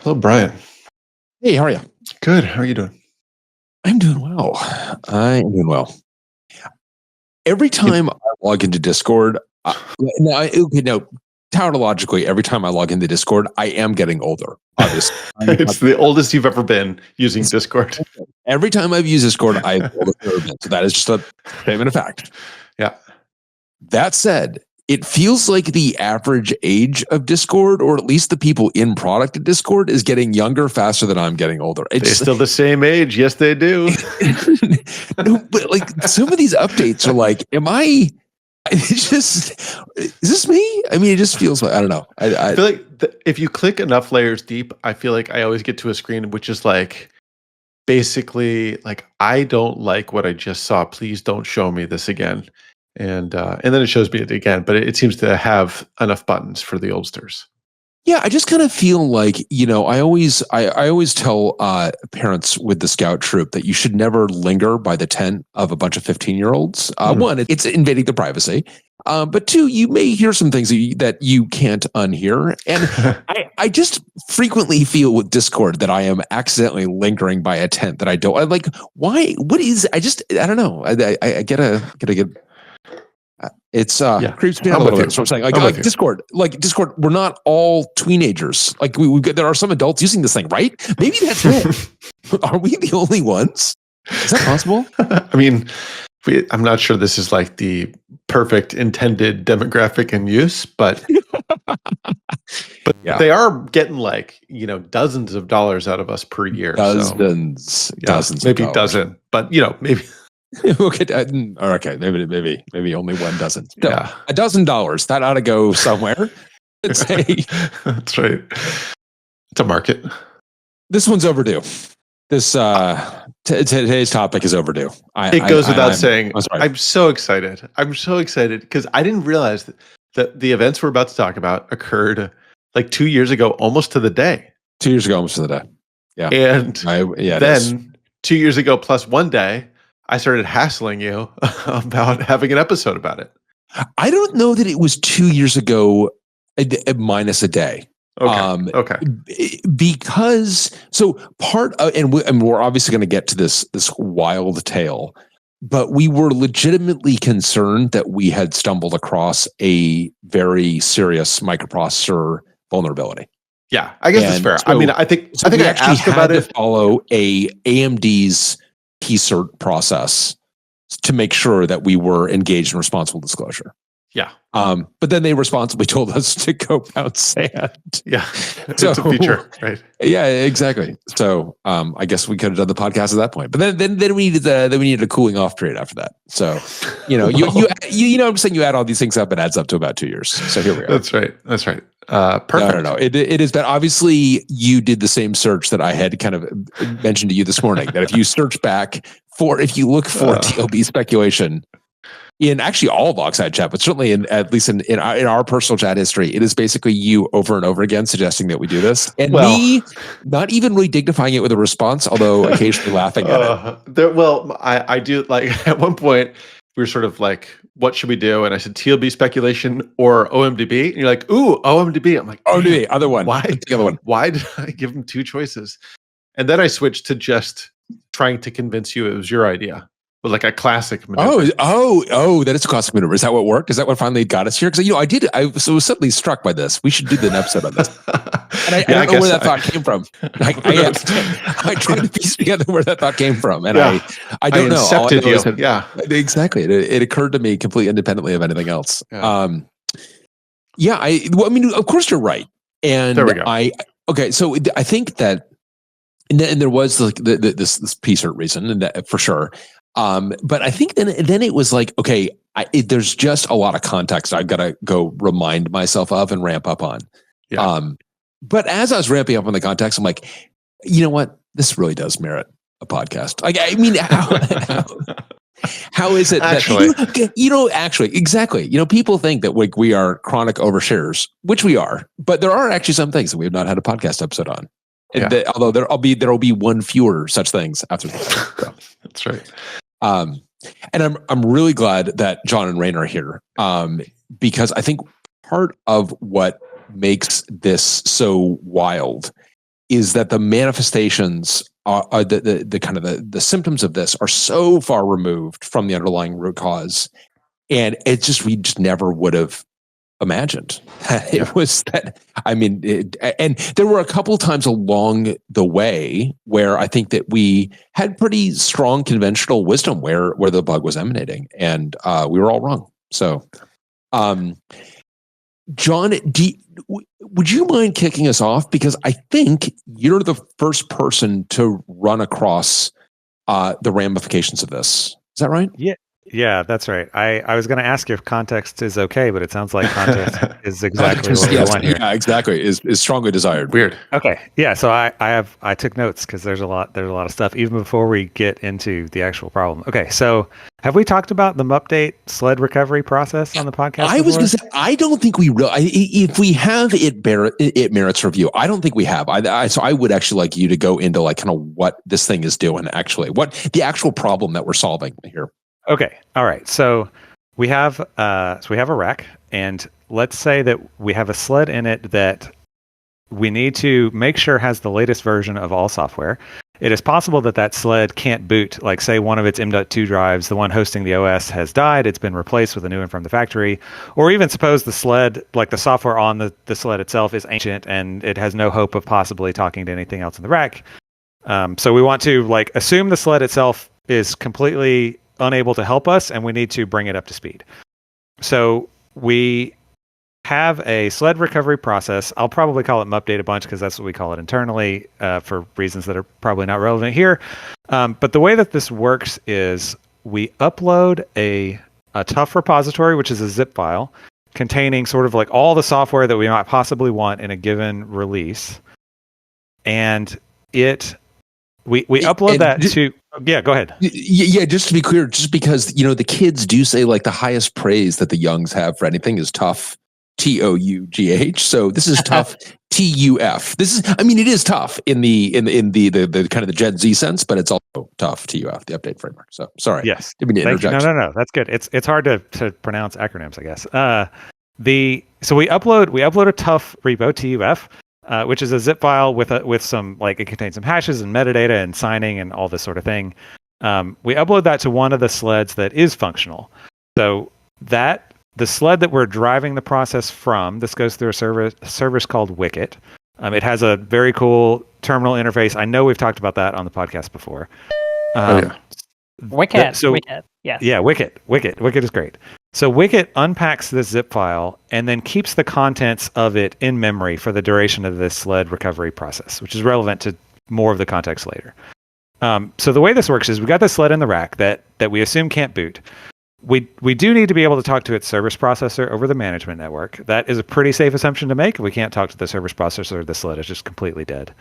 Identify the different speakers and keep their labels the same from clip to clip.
Speaker 1: Hello, Brian.
Speaker 2: Hey, how are you?
Speaker 1: Good. How are you doing?
Speaker 2: I'm doing well. I am doing well. Every time I log into Discord, no, tautologically, every time I log into Discord, I am getting older, obviously.
Speaker 1: It's the oldest you've ever been using Discord.
Speaker 2: Every time I've used Discord, I've older been. So that is just a statement of fact.
Speaker 1: Yeah.
Speaker 2: That said, it feels like the average age of Discord, or at least the people in product at Discord, is getting younger faster than I'm getting older.
Speaker 1: They're still the same age. Yes, they do.
Speaker 2: No, but like some of these updates are like, is this me? I mean, it just feels like, I don't know.
Speaker 1: I feel like if you click enough layers deep, I feel like I always get to a screen which is like, basically like, I don't like what I just saw. Please don't show me this again. And then it shows me it again, but it seems to have enough buttons for the oldsters.
Speaker 2: Yeah, I just kind of feel like, I always tell parents with the scout troop that you should never linger by the tent of a bunch of 15-year-olds. One, it's invading their privacy. But two, you may hear some things that you can't unhear. And I just frequently feel with Discord that I am accidentally lingering by a tent that I don't. I'm like, why? What is? I don't know. I gotta get. It's creeps me out a little bit. That's what I'm saying. Like Discord, we're not all teenagers. Like there are some adults using this thing, right? Maybe that's it. Are we the only ones? Is that possible?
Speaker 1: I mean, I'm not sure this is like the perfect intended demographic in use, but
Speaker 2: yeah.
Speaker 1: They are getting like, dozens of dollars out of us per year.
Speaker 2: Dozens,
Speaker 1: maybe a dozen, but maybe.
Speaker 2: Okay, maybe only one dozen. Yeah, $12 that ought to go somewhere.
Speaker 1: That's right. It's a market.
Speaker 2: This one's overdue. This today's topic is overdue.
Speaker 1: It goes without saying. I'm so excited. I'm so excited because I didn't realize that the events we're about to talk about occurred like 2 years ago, almost to the day.
Speaker 2: 2 years ago, almost to the day. Yeah,
Speaker 1: and then 2 years ago plus 1 day, I started hassling you about having an episode about it.
Speaker 2: I don't know that it was 2 years ago minus a day.
Speaker 1: Okay.
Speaker 2: Because part of, and we're obviously going to get to this wild tale, but we were legitimately concerned that we had stumbled across a very serious microprocessor vulnerability.
Speaker 1: Yeah, I guess that's fair.
Speaker 2: So,
Speaker 1: I mean, I think I asked about it.
Speaker 2: Follow AMD's P-cert process to make sure that we were engaged in responsible disclosure.
Speaker 1: Yeah.
Speaker 2: But then they responsibly told us to go pound sand.
Speaker 1: Yeah. It's a feature, right?
Speaker 2: Yeah, exactly. So I guess we could have done the podcast at that point. But then we needed a cooling off period after that. So I'm saying you add all these things up, it adds up to about 2 years. So here we are.
Speaker 1: That's right. Perfect.
Speaker 2: No. It is, but obviously you did the same search that I had kind of mentioned to you this morning, that if you search back if you look for TLB speculation in actually all of Oxide chat, but certainly at least in our personal chat history, it is basically you over and over again suggesting that we do this, and me not even really dignifying it with a response, although occasionally laughing at it.
Speaker 1: I do, like, at one point we were sort of like, what should we do? And I said TLB speculation or OMDB, and you're like, ooh, OMDB. I'm like,
Speaker 2: OMDB, other one.
Speaker 1: Why?
Speaker 2: The other one.
Speaker 1: Why did I give them two choices? And then I switched to just trying to convince you it was your idea. But like a classic maneuver.
Speaker 2: That is a classic maneuver. Is that what worked? Is that what finally got us here? Because I was suddenly struck by this. We should do an episode on this. And I don't know where that thought came from. I tried to piece together where that thought came from, and I don't know. All I know is that, exactly. It occurred to me completely independently of anything else. I mean, of course you're right. And
Speaker 1: there we go.
Speaker 2: So I think that, and there was like this P-cert reason, and that, for sure. But I think then it was like, okay, there's just a lot of context I've got to go remind myself of and ramp up on.
Speaker 1: Yeah.
Speaker 2: But as I was ramping up on the context, I'm like, you know what? This really does merit a podcast. Like, I mean, how is it
Speaker 1: actually
Speaker 2: that, actually, exactly. People think that we are chronic oversharers, which we are, but there are actually some things that we have not had a podcast episode on.
Speaker 1: Yeah.
Speaker 2: Although there will be one fewer such things after this. So.
Speaker 1: That's right.
Speaker 2: And I'm really glad that John and Rain are here, because I think part of what makes this so wild is that the manifestations are the kind of the symptoms of this are so far removed from the underlying root cause, and it's just we just never would have imagined that it was that. I mean, and there were a couple of times along the way where I think that we had pretty strong conventional wisdom where the bug was emanating, and we were all wrong. So, John, would you mind kicking us off? Because I think you're the first person to run across the ramifications of this. Is that right?
Speaker 3: Yeah, that's right. I was going to ask if context is okay, but it sounds like context is exactly what we want here.
Speaker 2: Yeah, exactly. Is strongly desired.
Speaker 1: Weird.
Speaker 3: Okay. Yeah. So I took notes because there's a lot of stuff even before we get into the actual problem. Okay. So have we talked about the update sled recovery process on the podcast?
Speaker 2: I was going to say I don't think we really. If we have, it merits review. I don't think we have. So I would actually like you to go into like kind of what this thing is doing. Actually, what the actual problem that we're solving here.
Speaker 3: Okay. All right. So we have a rack, and let's say that we have a sled in it that we need to make sure has the latest version of all software. It is possible that sled can't boot. Like, say one of its M.2 drives, the one hosting the OS, has died. It's been replaced with a new one from the factory. Or even suppose the sled, like the software on the sled itself, is ancient and it has no hope of possibly talking to anything else in the rack. So we want to like assume the sled itself is completely unable to help us, and we need to bring it up to speed. So we have a sled recovery process. I'll probably call it update a bunch because that's what we call it internally for reasons that are probably not relevant here. But the way that this works is we upload a tough repository, which is a zip file containing sort of like all the software that we might possibly want in a given release. And we upload that to... Yeah, go ahead.
Speaker 2: Yeah, just to be clear, just because, the kids do say like the highest praise that the youngs have for anything is tough, TOUGH. So this is tough, TUF. It is tough in the kind of the Gen Z sense, but it's also tough, TUF, the update framework. So sorry.
Speaker 3: Yes.
Speaker 2: Didn't mean to interject.
Speaker 3: No, that's good. It's hard to pronounce acronyms, I guess. So we upload a tough repo, TUF. Which is a zip file with some, like, it contains some hashes and metadata and signing and all this sort of thing. We upload that to one of the sleds that is functional. So that the sled that we're driving the process from, this goes through a service called Wicket. It has a very cool terminal interface. I know we've talked about that on the podcast before.
Speaker 4: Wicket. Wicket. Yes.
Speaker 3: Yeah, Wicket. Wicket is great. So Wicket unpacks this zip file and then keeps the contents of it in memory for the duration of this sled recovery process, which is relevant to more of the context later. So the way this works is we got the sled in the rack that we assume can't boot. We do need to be able to talk to its service processor over the management network. That is a pretty safe assumption to make. If we can't talk to the service processor, the sled is just completely dead.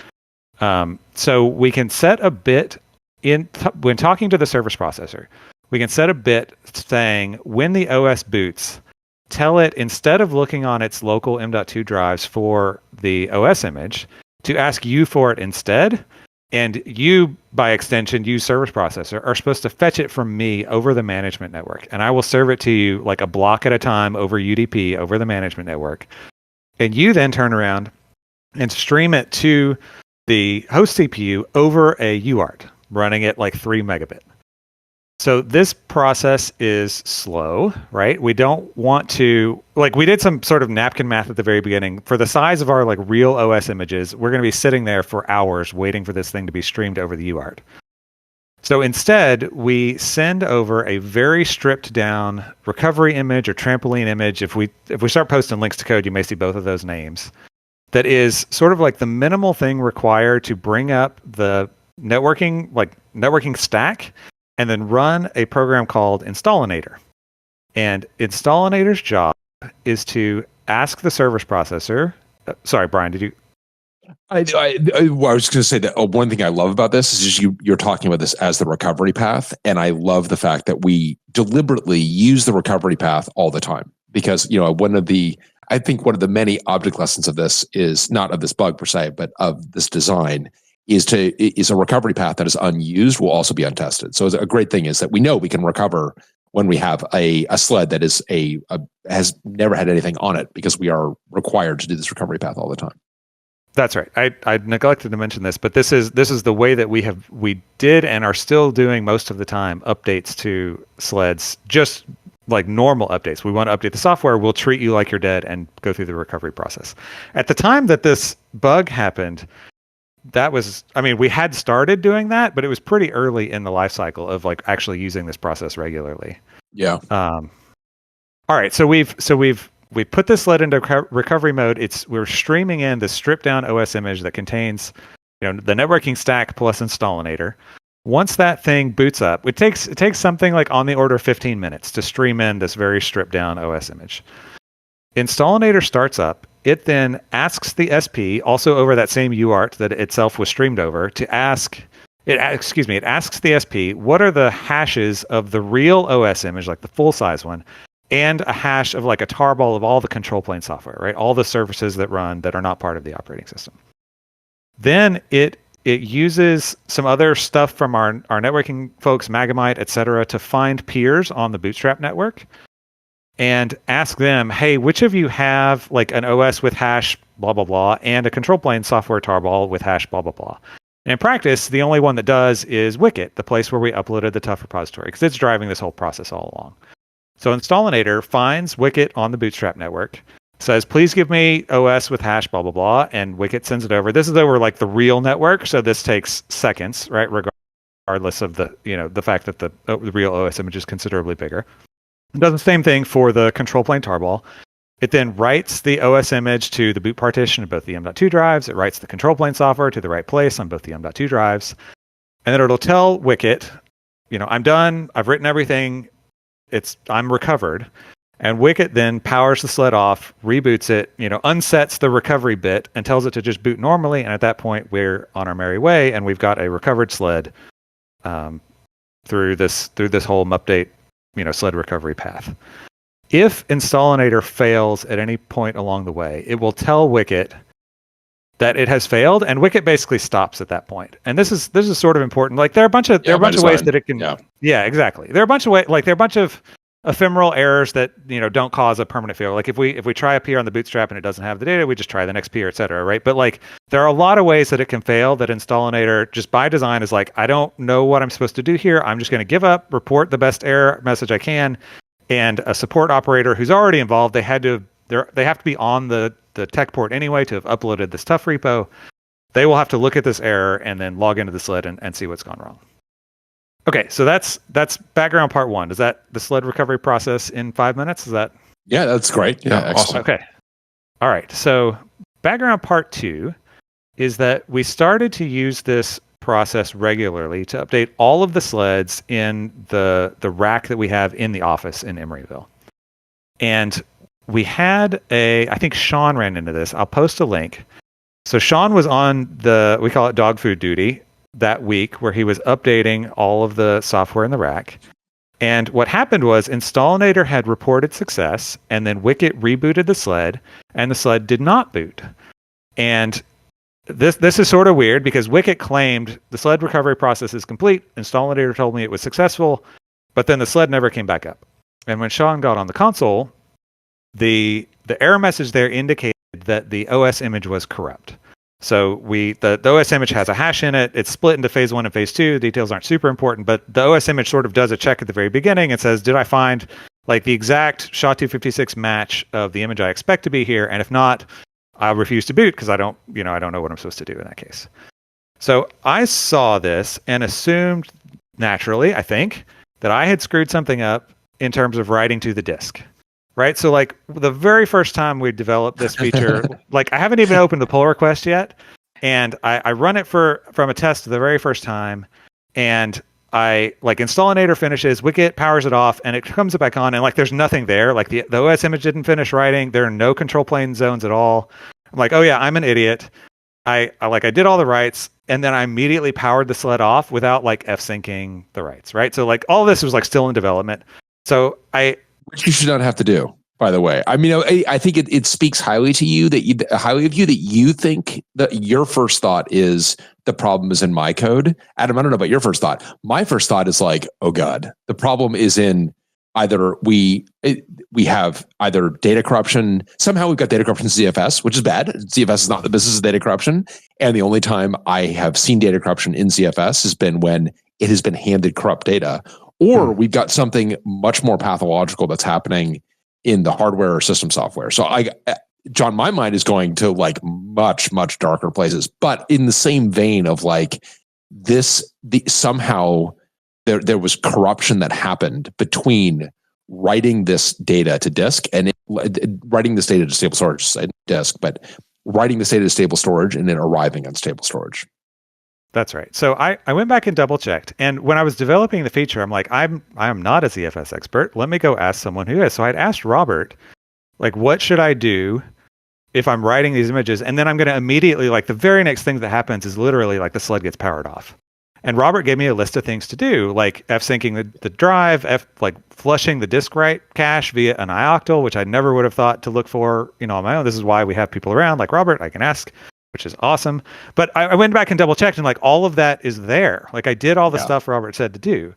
Speaker 3: So we can set a bit when talking to the service processor. We can set a bit saying when the OS boots, tell it, instead of looking on its local M.2 drives for the OS image, to ask you for it instead. And you, by extension, you service processor, are supposed to fetch it from me over the management network. And I will serve it to you like a block at a time over UDP, over the management network. And you then turn around and stream it to the host CPU over a UART, running it like 3 megabit. So this process is slow, right? We don't want to, like, we did some sort of napkin math at the very beginning. For the size of our like real OS images, we're going to be sitting there for hours waiting for this thing to be streamed over the UART. So instead, we send over a very stripped down recovery image or trampoline image. If we start posting links to code, you may see both of those names. That is sort of like the minimal thing required to bring up the networking stack, and then run a program called Installinator. And Installinator's job is to ask the service processor. Sorry, Brian, did you?
Speaker 2: I was going to say that one thing I love about this is just you're talking about this as the recovery path. And I love the fact that we deliberately use the recovery path all the time. Because, I think one of the many object lessons of this is not of this bug per se, but of this design is a recovery path that is unused will also be untested. So a great thing is that we know we can recover when we have a sled that is has never had anything on it, because we are required to do this recovery path all the time.
Speaker 3: That's right. I neglected to mention this, but this is the way that we did and are still doing most of the time updates to sleds, just like normal updates. We want to update the software. We'll treat you like you're dead and go through the recovery process. At the time that this bug happened, we had started doing that, but it was pretty early in the life cycle of like actually using this process regularly.
Speaker 2: Yeah.
Speaker 3: All right. So we've put this sled into recovery mode. We're streaming in the stripped down OS image that contains, the networking stack plus Installinator. Once that thing boots up, it takes something like on the order of 15 minutes to stream in this very stripped down OS image. Installinator starts up. It then asks the SP, also over that same UART that it itself was streamed over, it asks the SP, what are the hashes of the real OS image, like the full size one, and a hash of like a tarball of all the control plane software, right? All the services that run that are not part of the operating system. Then it uses some other stuff from our networking folks, Megamite, etc., to find peers on the Bootstrap network and ask them, hey, which of you have like an OS with hash blah, blah, blah, and a control plane software tarball with hash blah, blah, blah. And in practice, the only one that does is Wicket, the place where we uploaded the tough repository, because it's driving this whole process all along. So Installinator finds Wicket on the Bootstrap network, says, please give me OS with hash blah, blah, blah, and Wicket sends it over. This is over like the real network, so this takes seconds, right, regardless of the fact that the real OS image is considerably bigger. It does the same thing for the control plane tarball. It then writes the OS image to the boot partition of both the M.2 drives. It writes the control plane software to the right place on both the M.2 drives. And then it'll tell Wicket, I'm done. I've written everything. I'm recovered. And Wicket then powers the sled off, reboots it, unsets the recovery bit and tells it to just boot normally. And at that point, we're on our merry way, and we've got a recovered sled through this whole update, sled recovery path. If Installinator fails at any point along the way, it will tell Wicket that it has failed, and Wicket basically stops at that point. And this is sort of important. Like there are a bunch of ways that it can. Yeah, exactly. There are a bunch of ephemeral errors that don't cause a permanent failure. Like if we try a peer on the Bootstrap and it doesn't have the data, we just try the next peer, etc. Right? But like there are a lot of ways that it can fail that Installinator just by design is like, I don't know what I'm supposed to do here. I'm just going to give up, report the best error message I can, and a support operator who's already involved. They have to be on the tech port anyway to have uploaded this tough repo. They will have to look at this error and then log into the sled and see what's gone wrong. Okay, so that's background part one. Is that the sled recovery process in 5 minutes? Is that?
Speaker 2: Yeah, that's great. Yeah,
Speaker 1: awesome.
Speaker 2: excellent.
Speaker 3: Okay. All right. So background part two is that we started to use this process regularly to update all of the sleds in the rack that we have in the office in Emeryville. And we had I think Sean ran into this. I'll post a link. So Sean was on we call it dog food duty that week, where he was updating all of the software in the rack. And what happened was Installinator had reported success, and then Wicket rebooted the sled, and the sled did not boot. And this is sort of weird because Wicket claimed the sled recovery process is complete. Installinator told me it was successful, but then the sled never came back up. And when Sean got on the console, the error message there indicated that the OS image was corrupt. So the OS image has a hash in it. It's split into phase 1 and phase 2. The details aren't super important, but the OS image sort of does a check at the very beginning and says, did I find like the exact SHA-256 match of the image I expect to be here? And if not, I'll refuse to boot because I don't know what I'm supposed to do in that case. So I saw this and assumed naturally, I think, that I had screwed something up in terms of writing to the disk. Right. So like the very first time we developed this feature, like I haven't even opened the pull request yet. And I run it from a test the very first time. And I like Installinator finishes, Wicket powers it off, and it comes back on. And like there's nothing there. Like the OS image didn't finish writing. There are no control plane zones at all. I'm like, oh yeah, I'm an idiot. I did all the writes. And then I immediately powered the sled off without like F-syncing the writes. Right. So like all this was like still in development. So
Speaker 2: which you should not have to do, by the way. I mean, I think it speaks highly of you that you think that your first thought is the problem is in my code. Adam, I don't know about your first thought. My first thought is like, oh God, the problem is in either we have either data corruption. Somehow we've got data corruption in ZFS, which is bad. ZFS is not the business of data corruption. And the only time I have seen data corruption in ZFS has been when it has been handed corrupt data, or we've got something much more pathological that's happening in the hardware or system software. So John, my mind is going to like much, much darker places, but in the same vein of like somehow there was corruption that happened between writing this data to disk and writing this data to stable storage disk, but writing this data to stable storage and then arriving on stable storage.
Speaker 3: That's right. So I went back and double checked. And when I was developing the feature, I'm like, I am not a ZFS expert. Let me go ask someone who is. So I'd asked Robert, like, what should I do if I'm writing these images? And then I'm going to immediately, like, the very next thing that happens is literally like the sled gets powered off. And Robert gave me a list of things to do, like f-syncing the drive, like flushing the disk write cache via an ioctl, which I never would have thought to look for, on my own. This is why we have people around like Robert I can ask, which is awesome. But I went back and double checked, and like all of that is there. Like I did all the stuff Robert said to do.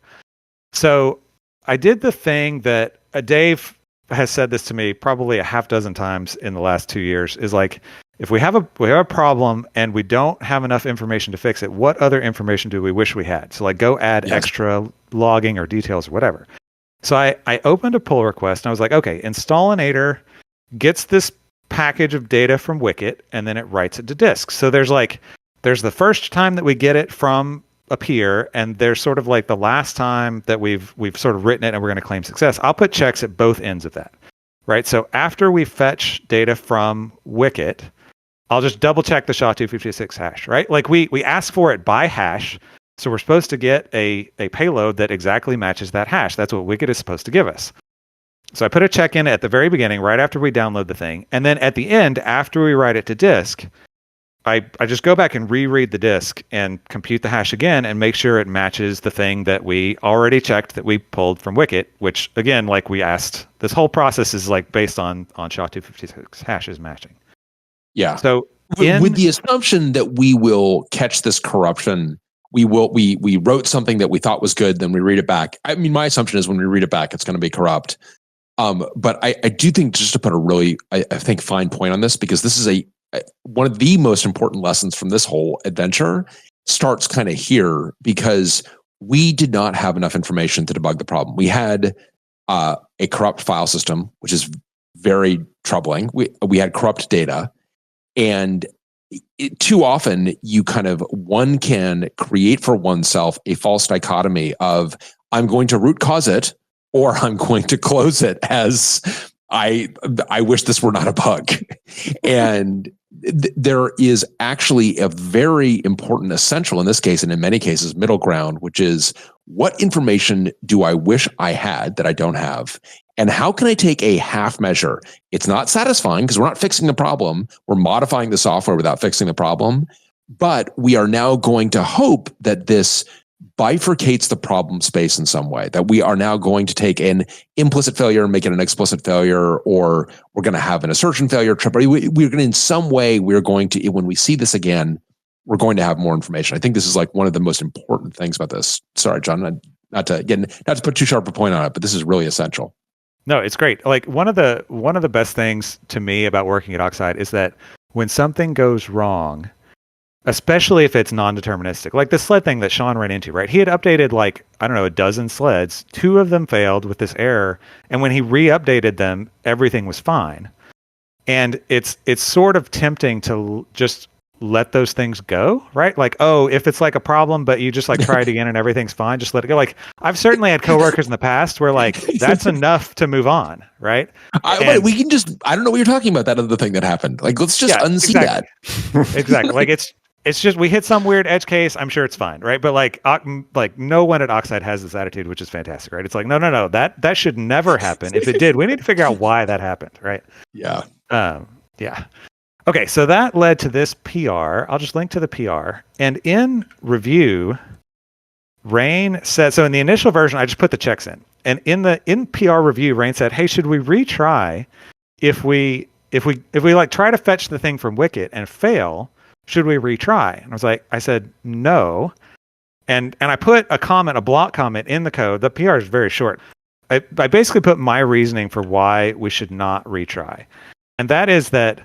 Speaker 3: So I did the thing that Dave has said this to me probably a half dozen times in the last 2 years, is like, if we have a problem and we don't have enough information to fix it, what other information do we wish we had? So like go add extra logging or details or whatever. So I opened a pull request and I was like, okay, installinator gets this package of data from Wicket and then it writes it to disk. So there's the first time that we get it from a peer, and there's sort of like the last time that we've sort of written it and we're going to claim success. I'll put checks at both ends of that, right? So after we fetch data from Wicket, I'll just double check the SHA-256 hash, right? Like we ask for it by hash, so we're supposed to get a payload that exactly matches that hash. That's what Wicket is supposed to give us. So I put a check in at the very beginning, right after we download the thing, and then at the end, after we write it to disk, I just go back and reread the disk and compute the hash again and make sure it matches the thing that we already checked that we pulled from Wicket, which again, like we asked, this whole process is like based on SHA-256 hashes matching.
Speaker 2: Yeah.
Speaker 3: So
Speaker 2: with the assumption that we will catch this corruption, we wrote something that we thought was good, then we read it back. I mean, my assumption is when we read it back, it's going to be corrupt. But I do think, just to put a really, I think, fine point on this, because this is one of the most important lessons from this whole adventure starts kind of here, because we did not have enough information to debug the problem. We had a corrupt file system, which is very troubling. We had corrupt data. And too often one can create for oneself a false dichotomy of, I'm going to root cause it, or I'm going to close it as I wish this were not a bug. And there is actually a very important, essential in this case, and in many cases, middle ground, which is, what information do I wish I had that I don't have? And how can I take a half measure? It's not satisfying because we're not fixing the problem. We're modifying the software without fixing the problem. But we are now going to hope that this bifurcates the problem space in some way, that we are now going to take an implicit failure and make it an explicit failure, or we're going to have an assertion failure trip. We're going to, in some way, we're going to, when we see this again, we're going to have more information. I think this is like one of the most important things about this. Sorry, John, not to put too sharp a point on it, but this is really essential.
Speaker 3: No, it's great. Like one of the best things to me about working at Oxide is that when something goes wrong, especially if it's non-deterministic, like the sled thing that Sean ran into, right? He had updated like, I don't know, a dozen sleds. 2 of them failed with this error. And when he re-updated them, everything was fine. And it's sort of tempting to just let those things go, right? Like, oh, if it's like a problem, but you just like try it again and everything's fine, just let it go. Like, I've certainly had coworkers in the past where like that's enough to move on, right?
Speaker 2: But we can just, I don't know what you're talking about, that other thing that happened. Like, let's just unsee that.
Speaker 3: Exactly. Like it's just, we hit some weird edge case, I'm sure it's fine, right? But like no one at Oxide has this attitude, which is fantastic, right? It's like, no, that should never happen. If it did, we need to figure out why that happened, right?
Speaker 2: Yeah.
Speaker 3: Yeah. Okay, so that led to this PR. I'll just link to the PR. And in review, Rain said, so in the initial version, I just put the checks in. And in PR review, Rain said, hey, should we retry if we like try to fetch the thing from Wicket and fail, should we retry? And I said, no. And I put a block comment in the code. The PR is very short. I basically put my reasoning for why we should not retry. And that is that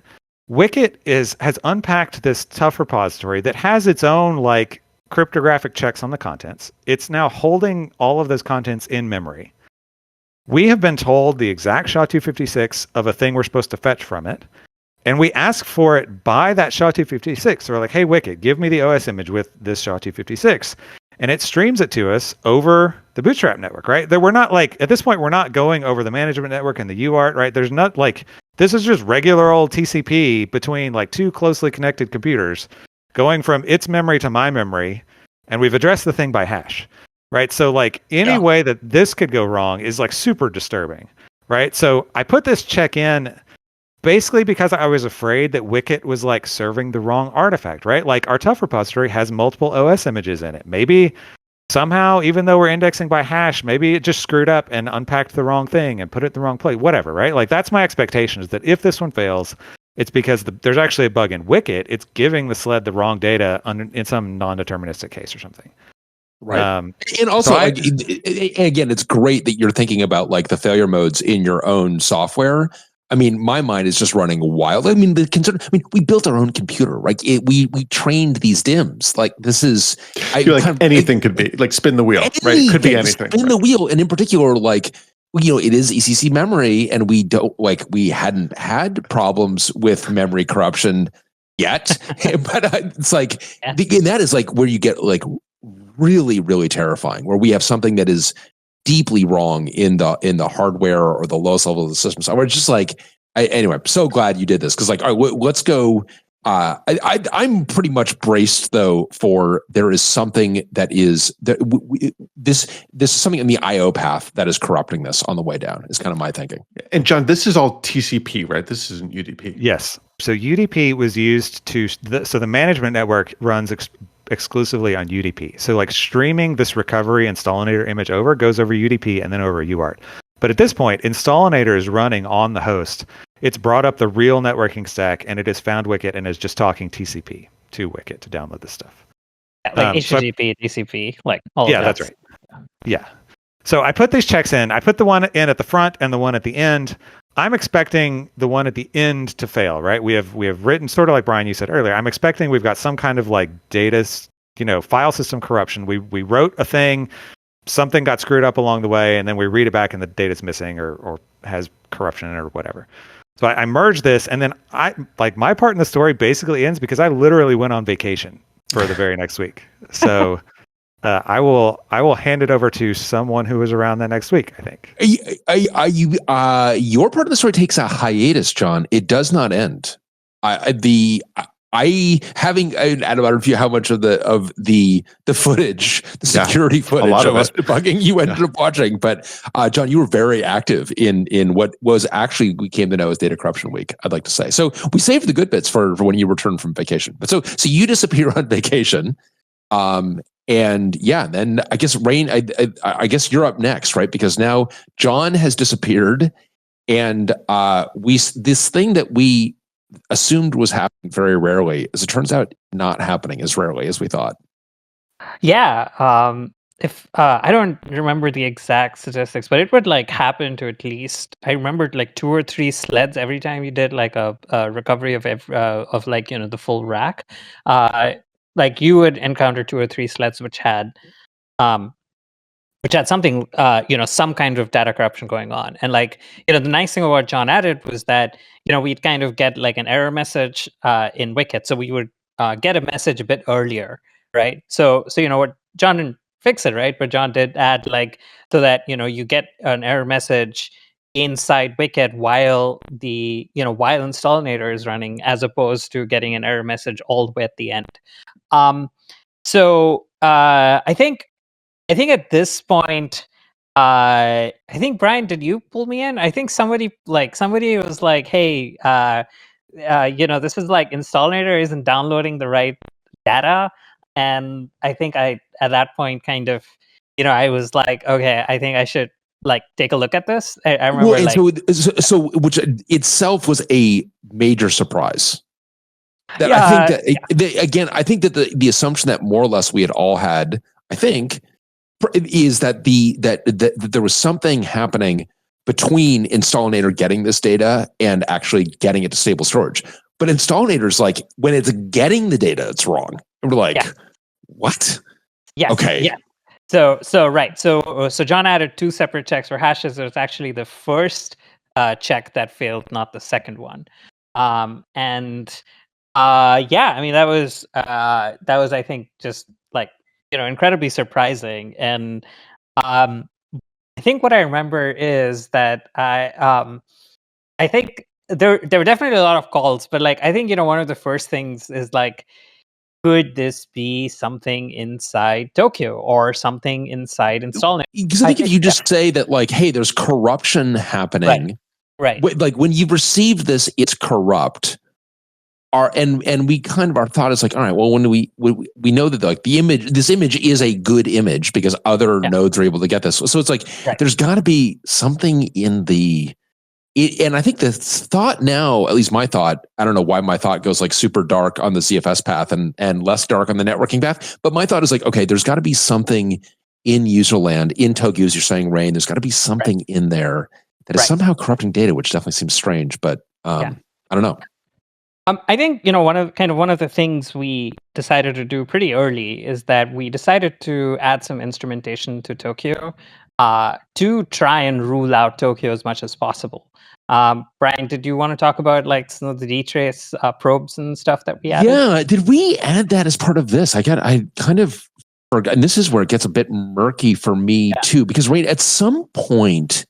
Speaker 3: Wicket has unpacked this tough repository that has its own like cryptographic checks on the contents. It's now holding all of those contents in memory. We have been told the exact SHA-256 of a thing we're supposed to fetch from it. And we ask for it by that SHA-256. So we're like, hey, Wicket, give me the OS image with this SHA-256. And it streams it to us over the Bootstrap network, right? That we're not like, at this point, we're not going over the management network and the UART, right? There's not like, this is just regular old TCP between like two closely connected computers going from its memory to my memory. And we've addressed the thing by hash, right? So like any way that this could go wrong is like super disturbing, right? So I put this check in basically because I was afraid that Wicket was like serving the wrong artifact, right? Like our tough repository has multiple OS images in it. Maybe somehow, even though we're indexing by hash, maybe it just screwed up and unpacked the wrong thing and put it in the wrong place, whatever, right? Like that's my expectation, is that if this one fails, it's because there's actually a bug in Wicket. It's giving the sled the wrong data in some non-deterministic case or something.
Speaker 2: Right. And also,
Speaker 3: so
Speaker 2: again, it's great that you're thinking about like the failure modes in your own software. I mean, my mind is just running wild. I mean, we built our own computer, right? We trained these DIMMs. Like this is,
Speaker 1: anything could be like spin the wheel, right? It could be anything.
Speaker 2: Spin the wheel, and in particular, like it is ECC memory, and we hadn't had problems with memory corruption yet, but it's like, and that is like where you get like really, really terrifying, where we have something that is deeply wrong in the hardware or the lowest level of the system. So we're just like, anyway, I'm so glad you did this, because like, all right, let's go. I'm pretty much braced though for there is something that is this is something in the IO path that is corrupting this on the way down, is kind of my thinking.
Speaker 1: And John, this is all TCP, right? This isn't UDP.
Speaker 3: Yes. So UDP was used so the management network runs exclusively on UDP. So like streaming this recovery installinator image over goes over UDP and then over UART. But at this point, installinator is running on the host. It's brought up the real networking stack, and it has found Wicket and is just talking TCP to Wicket to download this stuff.
Speaker 4: Like HTTP, TCP, like all of that.
Speaker 3: That's right. Yeah. So I put these checks in. I put the one in at the front and the one at the end. I'm expecting the one at the end to fail, right? We have written, sort of like Bryan, you said earlier, I'm expecting we've got some kind of like data, file system corruption. We wrote a thing, something got screwed up along the way, and then we read it back and the data's missing or has corruption in it or whatever. So I merged this, and then my part in the story basically ends because I literally went on vacation for the very next week. So I will hand it over to someone who was around that next week, I think.
Speaker 2: Your part of the story takes a hiatus, John. It does not end. Adam, I don't know if you how much of the footage, the security footage of us debugging you ended up watching, but John, you were very active in what was actually we came to know as Data Corruption Week, I'd like to say. So we saved the good bits for when you return from vacation. But so you disappear on vacation, and yeah, then I guess Rain, I guess you're up next, right? Because now John has disappeared, and this thing that we assumed was happening very rarely, as it turns out, not happening as rarely as we thought.
Speaker 4: Yeah. If I don't remember the exact statistics, but it would like happen to at least, I remembered like 2 or 3 sleds every time you did like a recovery of like, the full rack. Like you would encounter 2 or 3 sleds which had something, some kind of data corruption going on. And like, the nice thing about what John added was that, we'd kind of get like an error message in Wicket. So we would get a message a bit earlier, right? So what John didn't fix it, right? But John did add like, so that, you get an error message inside Wicket while while installinator is running, as opposed to getting an error message all the way at the end. So I think at this point, I think Bryan, did you pull me in? I think somebody was like, "Hey, this is like installinator isn't downloading the right data," and I think at that point kind of, I was like, "Okay, I think I should like take a look at this." I remember,
Speaker 2: so which itself was a major surprise. That I think that again, I think that the assumption that more or less we had all had, I think, is that that there was something happening between Installinator getting this data and actually getting it to stable storage. But Installinator's like, when it's getting the data, it's wrong. And we're like, what?
Speaker 4: Yes.
Speaker 2: Okay.
Speaker 4: Yeah. So right. So John added 2 separate checks for hashes. It was actually the first check that failed, not the second one. And I mean, that was I think just like, incredibly surprising. And I think what I remember is that I think there were definitely a lot of calls, but like I think one of the first things is like, could this be something inside Tokyo or something inside Installinator?
Speaker 2: Because I think if you just say that, like, hey, there's corruption happening,
Speaker 4: right?
Speaker 2: Like when you've received this, it's corrupt. And we kind of, our thought is like, all right, well, when we know that like this image is a good image because other nodes are able to get this. So it's like, there's got to be something in and I think the thought now, at least my thought, I don't know why my thought goes like super dark on the CFS path and less dark on the networking path. But my thought is like, okay, there's got to be something in userland, in Tokyo, as you're saying, Rain, there's got to be something in there that is somehow corrupting data, which definitely seems strange, but I don't know.
Speaker 4: I think one of the things we decided to do pretty early is that we decided to add some instrumentation to Tokyo to try and rule out Tokyo as much as possible. Bryan, did you want to talk about like some of the dtrace probes and stuff that we added?
Speaker 2: Yeah, did we add that as part of this? I kind of forgot, and this is where it gets a bit murky for me too, because Rain, at some point,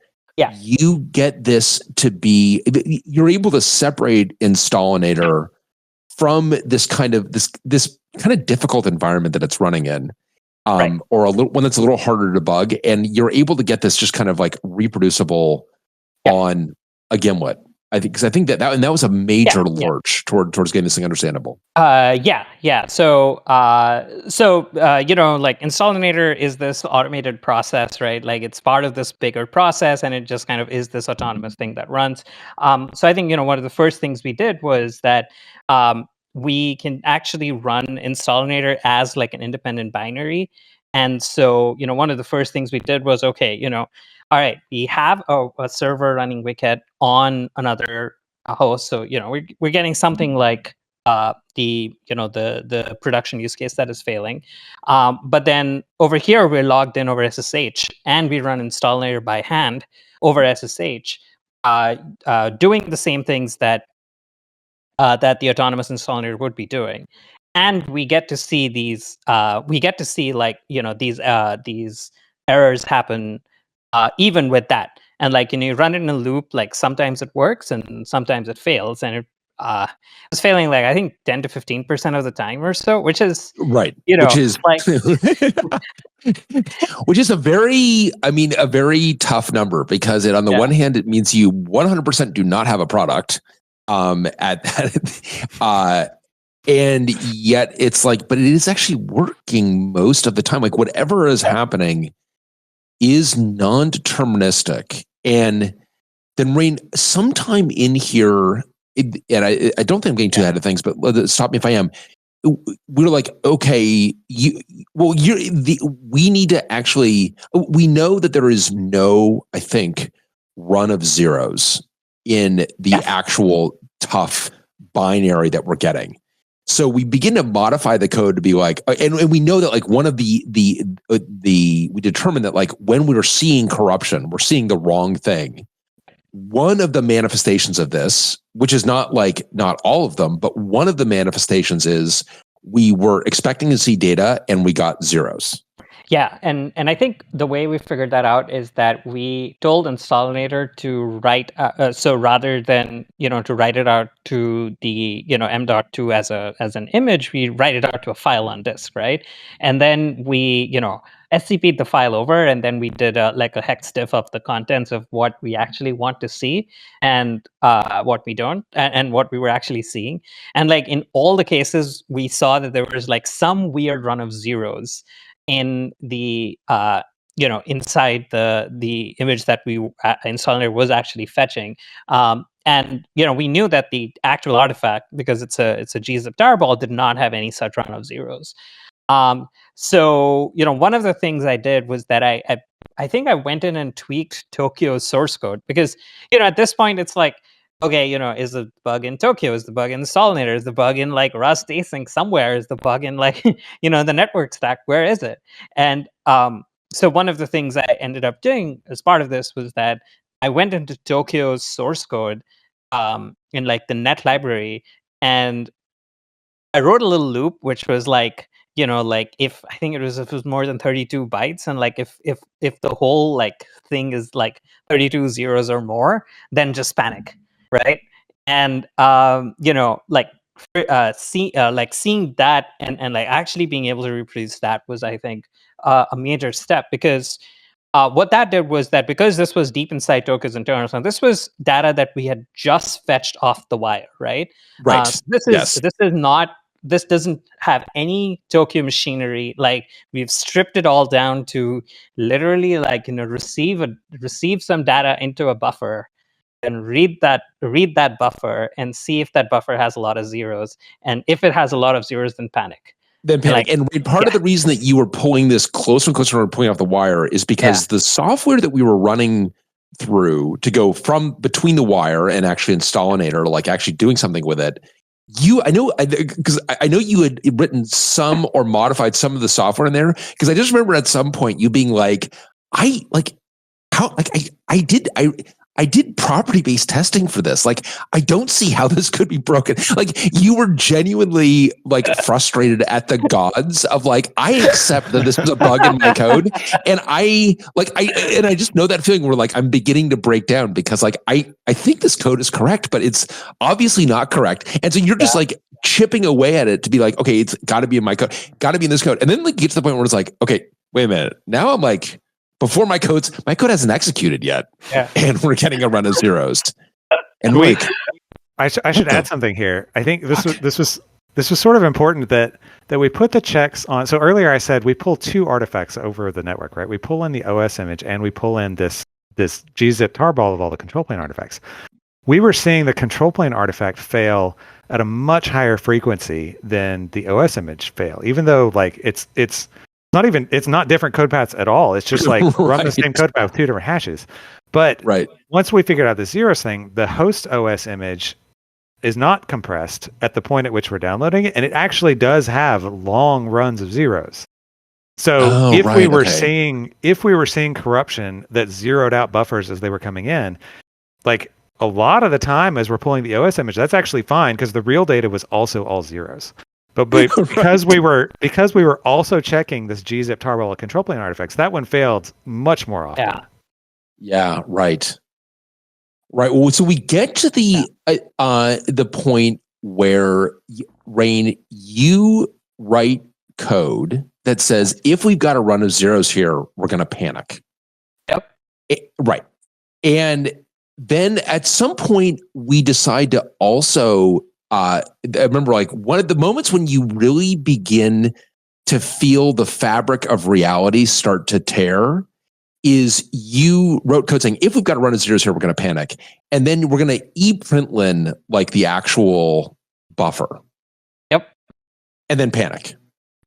Speaker 2: you get this to be, you're able to separate Installinator from this kind of difficult environment that it's running in, or a little one that's a little harder to debug, and you're able to get this just kind of like reproducible on a gimlet. I think that was a major lurch towards getting this thing understandable.
Speaker 4: So like Installinator is this automated process, right? Like it's part of this bigger process, and it just kind of is this autonomous thing that runs. So I think one of the first things we did was that we can actually run Installinator as like an independent binary. And so one of the first things we did was all right, we have a server running Wicket on another host. So, we're getting something like the production use case that is failing. But then over here, we're logged in over SSH and we run Installinator by hand over SSH, doing the same things that the autonomous Installinator would be doing. And we get to see these, these errors happen even with that. And like, you run it in a loop, like sometimes it works and sometimes it fails. And it's failing like, I think 10 to 15% of the time or so, which is which is like,
Speaker 2: which is a very tough number, because on the one hand, it means you 100% do not have a product and yet it's like, but it is actually working most of the time. Like whatever is happening is non-deterministic. And then Rain, sometime in here, and I don't think I'm getting too ahead of things, but stop me if I am. We're like, okay, we need to actually, we know that there is no, I think, run of zeros in the actual tough binary that we're getting. So we begin to modify the code to be like, and we know that like one of we determined that like when we were seeing corruption, we're seeing the wrong thing. One of the manifestations of this, which is not all of them, but one of the manifestations is we were expecting to see data and we got zeros.
Speaker 4: Yeah, and I think the way we figured that out is that we told Installinator to write, so rather than to write it out to the m.2 as an image, we write it out to a file on disk, right? And then we SCP'd the file over, and then we did a hex diff of the contents of what we actually want to see and what we don't, and what we were actually seeing. And like in all the cases, we saw that there was like some weird run of zeros in the inside the image that we Installinator was actually fetching, and we knew that the actual artifact, because it's a gzip tarball, did not have any such run of zeros. So, one of the things I did was that I think I went in and tweaked Tokyo's source code because, at this point it's like, okay, is the bug in Tokyo? Is the bug in the Solinator? Is the bug in like Rust async somewhere? Is the bug in like, the network stack? Where is it? And so one of the things I ended up doing as part of this was that I went into Tokyo's source code in like the net library, and I wrote a little loop which was like, like if I think if it was more than 32 bytes, and like if the whole like thing is like 32 zeros or more, then just panic, right? And like seeing that and like actually being able to reproduce that was, I think, a major step, because what that did was that because this was deep inside Tokyo's internal, so this was data that we had just fetched off the wire, right?
Speaker 2: Right.
Speaker 4: This doesn't have any Tokyo machinery. Like, we've stripped it all down to literally like, receive some data into a buffer and read that buffer and see if that buffer has a lot of zeros. And if it has a lot of zeros, then panic.
Speaker 2: Then panic. And part of the reason that you were pulling this closer and closer and pulling off the wire is because the software that we were running through to go from between the wire and actually Installinator, like actually doing something with it, I know you had written some or modified some of the software in there, because I just remember at some point you being like, I did property-based testing for this. Like, I don't see how this could be broken. Like, you were genuinely like frustrated at the gods of like, I accept that this was a bug in my code. And I just know that feeling where like, I'm beginning to break down because like, I think this code is correct, but it's obviously not correct. And so you're just like chipping away at it to be like, okay, it's gotta be in my code, gotta be in this code. And then like get to the point where it's like, okay, wait a minute. Now I'm like, before my code hasn't executed yet, and we're getting a run of zeros. And like,
Speaker 3: I should add something here. I think this was sort of important that we put the checks on. So earlier I said we pull two artifacts over the network, right? We pull in the OS image and we pull in this gzip tarball of all the control plane artifacts. We were seeing the control plane artifact fail at a much higher frequency than the OS image fail, even though like it's not different code paths at all. It's just like run the same code path with two different hashes. But once we figured out the zeros thing, the host OS image is not compressed at the point at which we're downloading it, and it actually does have long runs of zeros. So if we were seeing corruption that zeroed out buffers as they were coming in, like a lot of the time as we're pulling the OS image, that's actually fine because the real data was also all zeros. But because we were also checking this gzip tarball of control plane artifacts, that one failed much more often.
Speaker 2: Yeah, right. Well, so we get to the point where, Rain, you write code that says if we've got a run of zeros here, we're going to panic.
Speaker 4: Yep.
Speaker 2: Right. And then at some point we decide to also. I remember like one of the moments when you really begin to feel the fabric of reality start to tear is you wrote code saying, if we've got a run of zeros here, we're going to panic. And then we're going to println like the actual buffer.
Speaker 4: Yep.
Speaker 2: And then panic.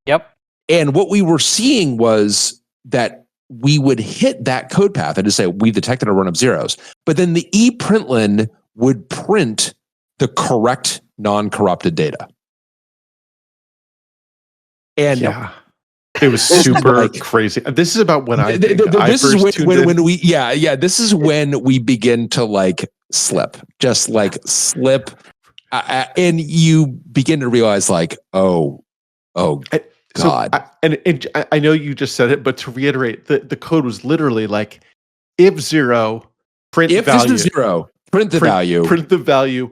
Speaker 4: Yep.
Speaker 2: And what we were seeing was that we would hit that code path and just say, we detected a run of zeros. But then the println would print the correct non-corrupted data. And
Speaker 1: it was super crazy. This is about when this is when we begin to like slip, and you begin to realize like, oh God. I know you just said it, but to reiterate, the code was literally like, if zero, print
Speaker 2: if
Speaker 1: value.
Speaker 2: If zero, print the value.
Speaker 1: Print the value.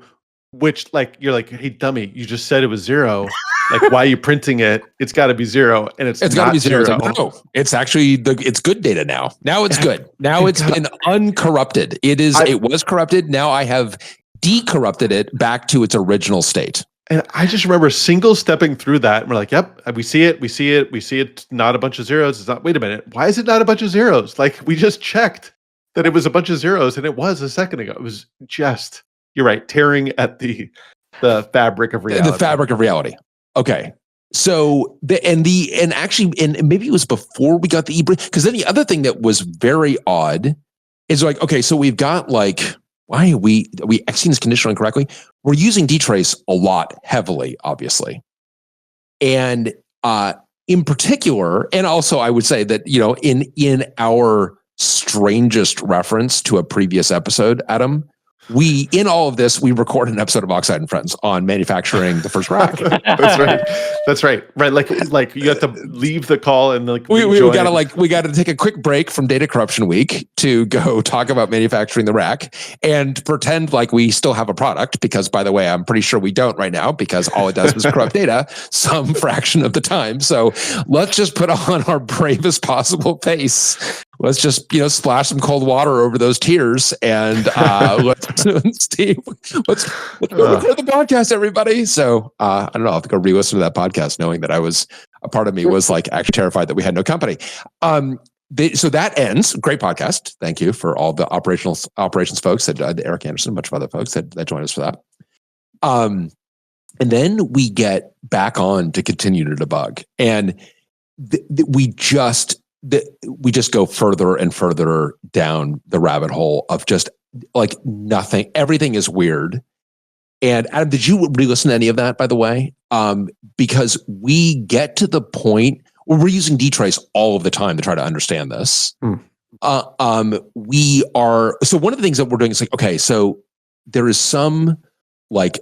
Speaker 1: Which, like, you're like, hey, dummy, you just said it was zero. Like, why are you printing it? It's got to be zero, and it's got to be zero.
Speaker 2: No, it's actually it's good data now. Now it's good. Now it's been uncorrupted. It was corrupted. Now I have decorrupted it back to its original state.
Speaker 1: And I just remember single stepping through that, and we're like, yep, we see it. Not a bunch of zeros. It's not. Wait a minute, why is it not a bunch of zeros? Like, we just checked that it was a bunch of zeros, and it was a second ago. It was just. You're right, tearing at the fabric of reality.
Speaker 2: The fabric of reality. Okay. So and actually maybe it was before we got the because then the other thing that was very odd is like, okay, so we've got like, why are we executing this conditional incorrectly? We're using dtrace a lot heavily, obviously. And in particular, and also I would say that, in our strangest reference to a previous episode, Adam, in all of this, we recorded an episode of Oxide and Friends on manufacturing the first rack.
Speaker 1: That's right. Right. Like you have to leave the call and
Speaker 2: we gotta take a quick break from Data Corruption Week to go talk about manufacturing the rack and pretend like we still have a product, because by the way, I'm pretty sure we don't right now, because all it does is corrupt data some fraction of the time. So let's just put on our bravest possible face. Let's just, splash some cold water over those tears and let's go record the podcast, everybody. So I don't know. I'll have to go re-listen to that podcast, knowing that a part of me was like actually terrified that we had no company. So that ends. Great podcast. Thank you for all the operations folks, that Eric Anderson, a bunch of other folks that joined us for that. And then we get back on to continue to debug, and we just go further and further down the rabbit hole of just like nothing. Everything is weird. And Adam, did you re-listen to any of that, by the way? Because we get to the point where we're using dtrace all of the time to try to understand this. So one of the things that we're doing is like, okay, so there is some like,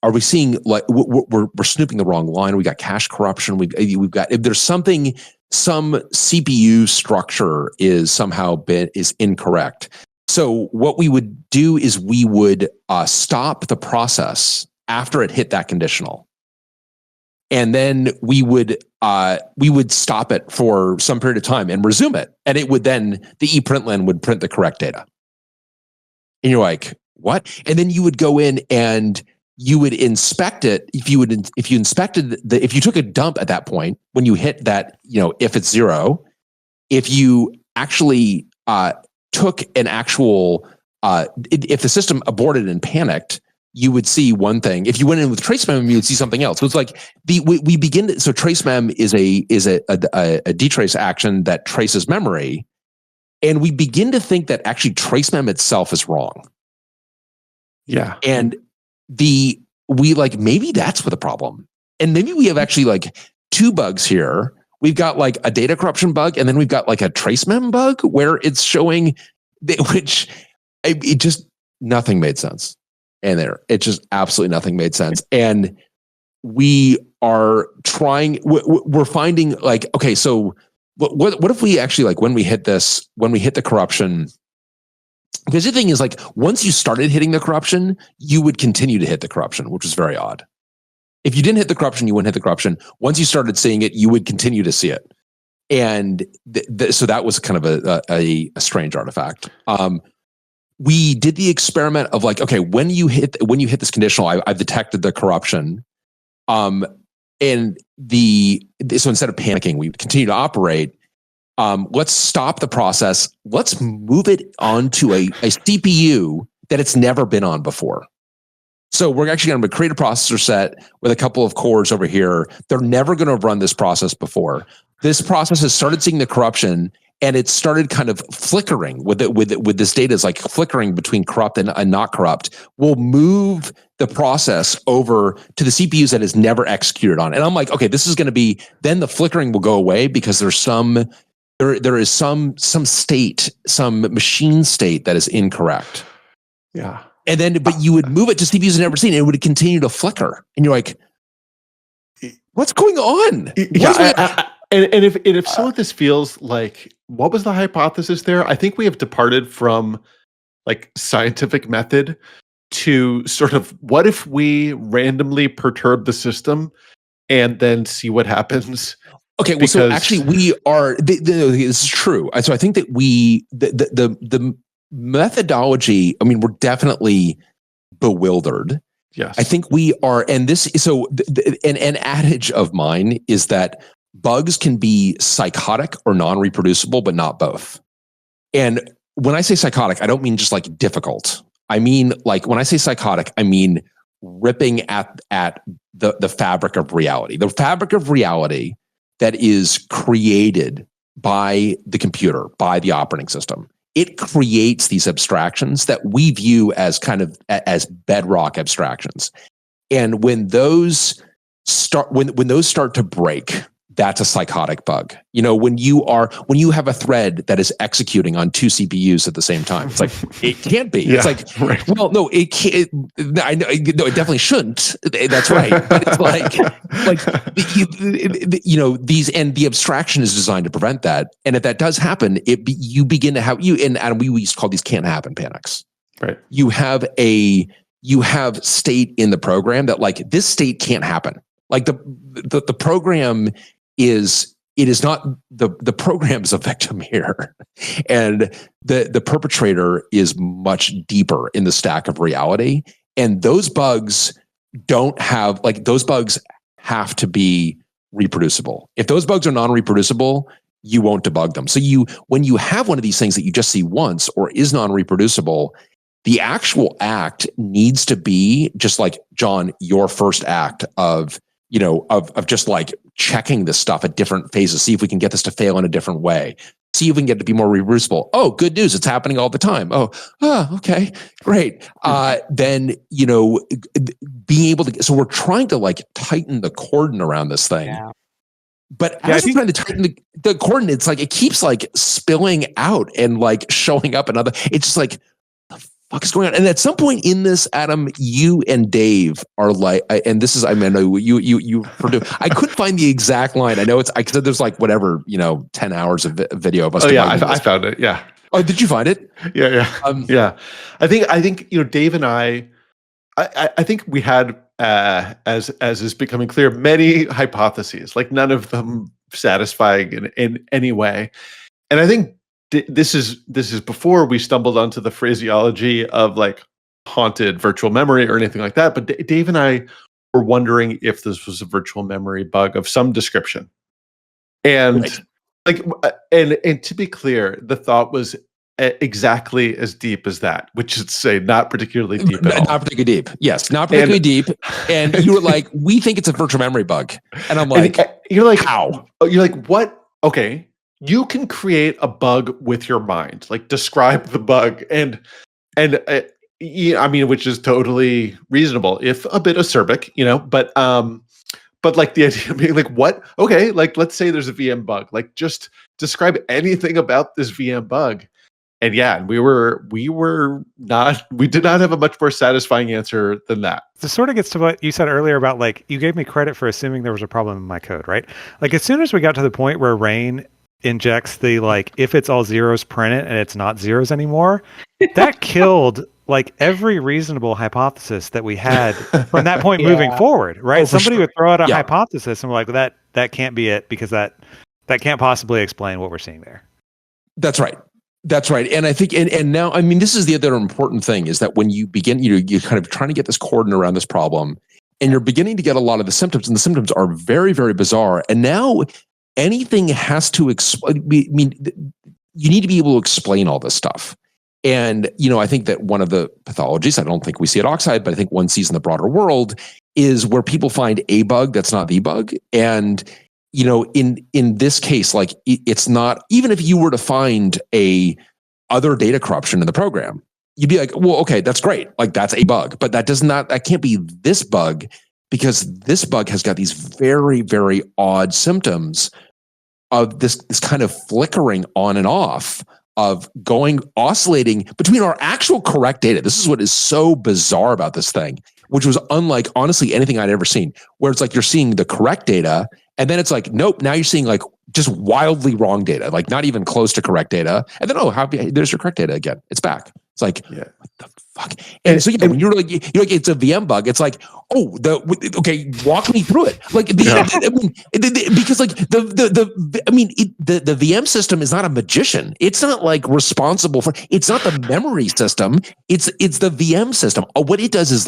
Speaker 2: are we seeing like we're snooping the wrong line? We got cache corruption. We've got, if there's something, some CPU structure is somehow is incorrect. So what we would do is we would stop the process after it hit that conditional, and then we would stop it for some period of time and resume it, and it would then the ePrintlen would print the correct data. And you're like, what? And then you would go in and you would inspect it. If you took a dump at that point, when you hit that, if it's 0, if you actually took an actual, if the system aborted and panicked, you would see one thing. If you went in with tracemem, you would see something else. So it's like we begin to, so tracemem is a dtrace action that traces memory, and we begin to think that actually tracemem itself is wrong.
Speaker 1: Yeah,
Speaker 2: and maybe that's what the problem. And maybe we have actually like 2 bugs here. We've got like a data corruption bug, and then we've got like a tracemem bug where it's showing it just nothing made sense. And it just absolutely nothing made sense. And we are we're finding like, okay, so what if we actually like when we hit the corruption. Because the thing is, like, once you started hitting the corruption, you would continue to hit the corruption, which is very odd. If you didn't hit the corruption, you wouldn't hit the corruption. Once you started seeing it, you would continue to see it. And so that was kind of a strange artifact. We did the experiment of like, okay, when you hit this conditional, I've detected the corruption. So instead of panicking, we continue to operate. Let's stop the process. Let's move it onto a CPU that it's never been on before. So we're actually going to create a processor set with a couple of cores over here. They're never going to have run this process before. This process has started seeing the corruption, and it started kind of flickering with this data is like flickering between corrupt and not corrupt. We'll move the process over to the CPUs that is never executed on. And I'm like, okay, this is going to be, then the flickering will go away because there's there is some state, some machine state that is incorrect.
Speaker 1: Yeah.
Speaker 2: And then, but you would move it to CPUs you've never seen, and it would continue to flicker. And you're like, what's going on?
Speaker 1: Yeah. And if some of this feels like, what was the hypothesis there? I think we have departed from like scientific method to sort of, what if we randomly perturb the system and then see what happens?
Speaker 2: Okay, well, so actually we are, this is true. So I think that the methodology, I mean, we're definitely bewildered.
Speaker 1: Yes.
Speaker 2: I think we are, and this, so an adage of mine is that bugs can be psychotic or non-reproducible, but not both. And when I say psychotic, I don't mean just like difficult. I mean, like when I say psychotic, I mean ripping at the fabric of reality. The fabric of reality that is created by the computer, by the operating system. It creates these abstractions that we view as kind of as bedrock abstractions. And when those start to break, that's a psychotic bug. When you have a thread that is executing on 2 CPUs at the same time, it's like, it can't be. It's like, right. Well, no, it can't. I know, no, it definitely shouldn't. That's right. But it's these, and the abstraction is designed to prevent that. And if that does happen, you begin to have and Adam, we used to call these can't happen panics.
Speaker 1: Right.
Speaker 2: You have state in the program that this state can't happen. Like the program is not the program's a victim here, and the perpetrator is much deeper in the stack of reality. And those bugs those bugs have to be reproducible. If those bugs are non-reproducible, you won't debug them. So when you have one of these things that you just see once or is non-reproducible, the actual act needs to be just like, John, your first act of just checking this stuff at different phases, see if we can get this to fail in a different way, see if we can get it to be more reproducible. Oh, good news, it's happening all the time. Okay, great. Then, being able to, so we're trying to tighten the cordon around this thing. Yeah. But as we're trying to tighten the cordon, it's it keeps spilling out and showing up another, it's just fuck is going on? And at some point in this, Adam, you and Dave are and this is, I know you I couldn't find the exact line. I know because there's 10 hours of video of us.
Speaker 1: Oh yeah, I found it. Yeah.
Speaker 2: Oh, did you find it?
Speaker 1: Yeah. Yeah. I think Dave and I think we had, as is becoming clear, many hypotheses, none of them satisfying in any way. And I think this is before we stumbled onto the phraseology of haunted virtual memory or anything like that. But Dave and I were wondering if this was a virtual memory bug of some description. And and to be clear, the thought was exactly as deep as that, which is to say not particularly deep at all.
Speaker 2: Not particularly deep. Yes, not particularly deep. And you were like, we think it's a virtual memory bug. And I'm like,
Speaker 1: you're like,
Speaker 2: how?
Speaker 1: You're like, what? Okay. You can create a bug with your mind, describe the bug, and which is totally reasonable, if a bit acerbic, but the idea of being what? Okay, let's say there's a VM bug, just describe anything about this VM bug, and we did not have a much more satisfying answer than that.
Speaker 3: This sort of gets to what you said earlier about you gave me credit for assuming there was a problem in my code, right? As soon as we got to the point where Rain injects the if it's all zeros, print it, and it's not zeros anymore, that killed every reasonable hypothesis that we had from that point moving forward, right? Somebody would throw out a hypothesis and we're like, that can't be it, because that can't possibly explain what we're seeing there.
Speaker 2: That's right. And I think, and now, this is the other important thing, is that when you begin, you're kind of trying to get this cordon around this problem, and you're beginning to get a lot of the symptoms, and the symptoms are very, very bizarre. And now anything has to explain. You need to be able to explain all this stuff. And, I think that one of the pathologies, I don't think we see at Oxide, but I think one sees in the broader world, is where people find a bug that's not the bug. And, in this case, it's not, even if you were to find other data corruption in the program, you'd be like, well, okay, that's great. That's a bug, but that can't be this bug, because this bug has got these very, very odd symptoms of this kind of flickering on and off, of oscillating between our actual correct data. This is what is so bizarre about this thing, which was unlike, honestly, anything I'd ever seen, where it's you're seeing the correct data, and then it's nope, now you're seeing just wildly wrong data, not even close to correct data. And then, there's your correct data again. It's back. It's what the fuck? And so when you're like, it's a VM bug, it's okay, walk me through it. Because the VM system is not a magician. It's not responsible for, it's not the memory system. It's the VM system. What it does is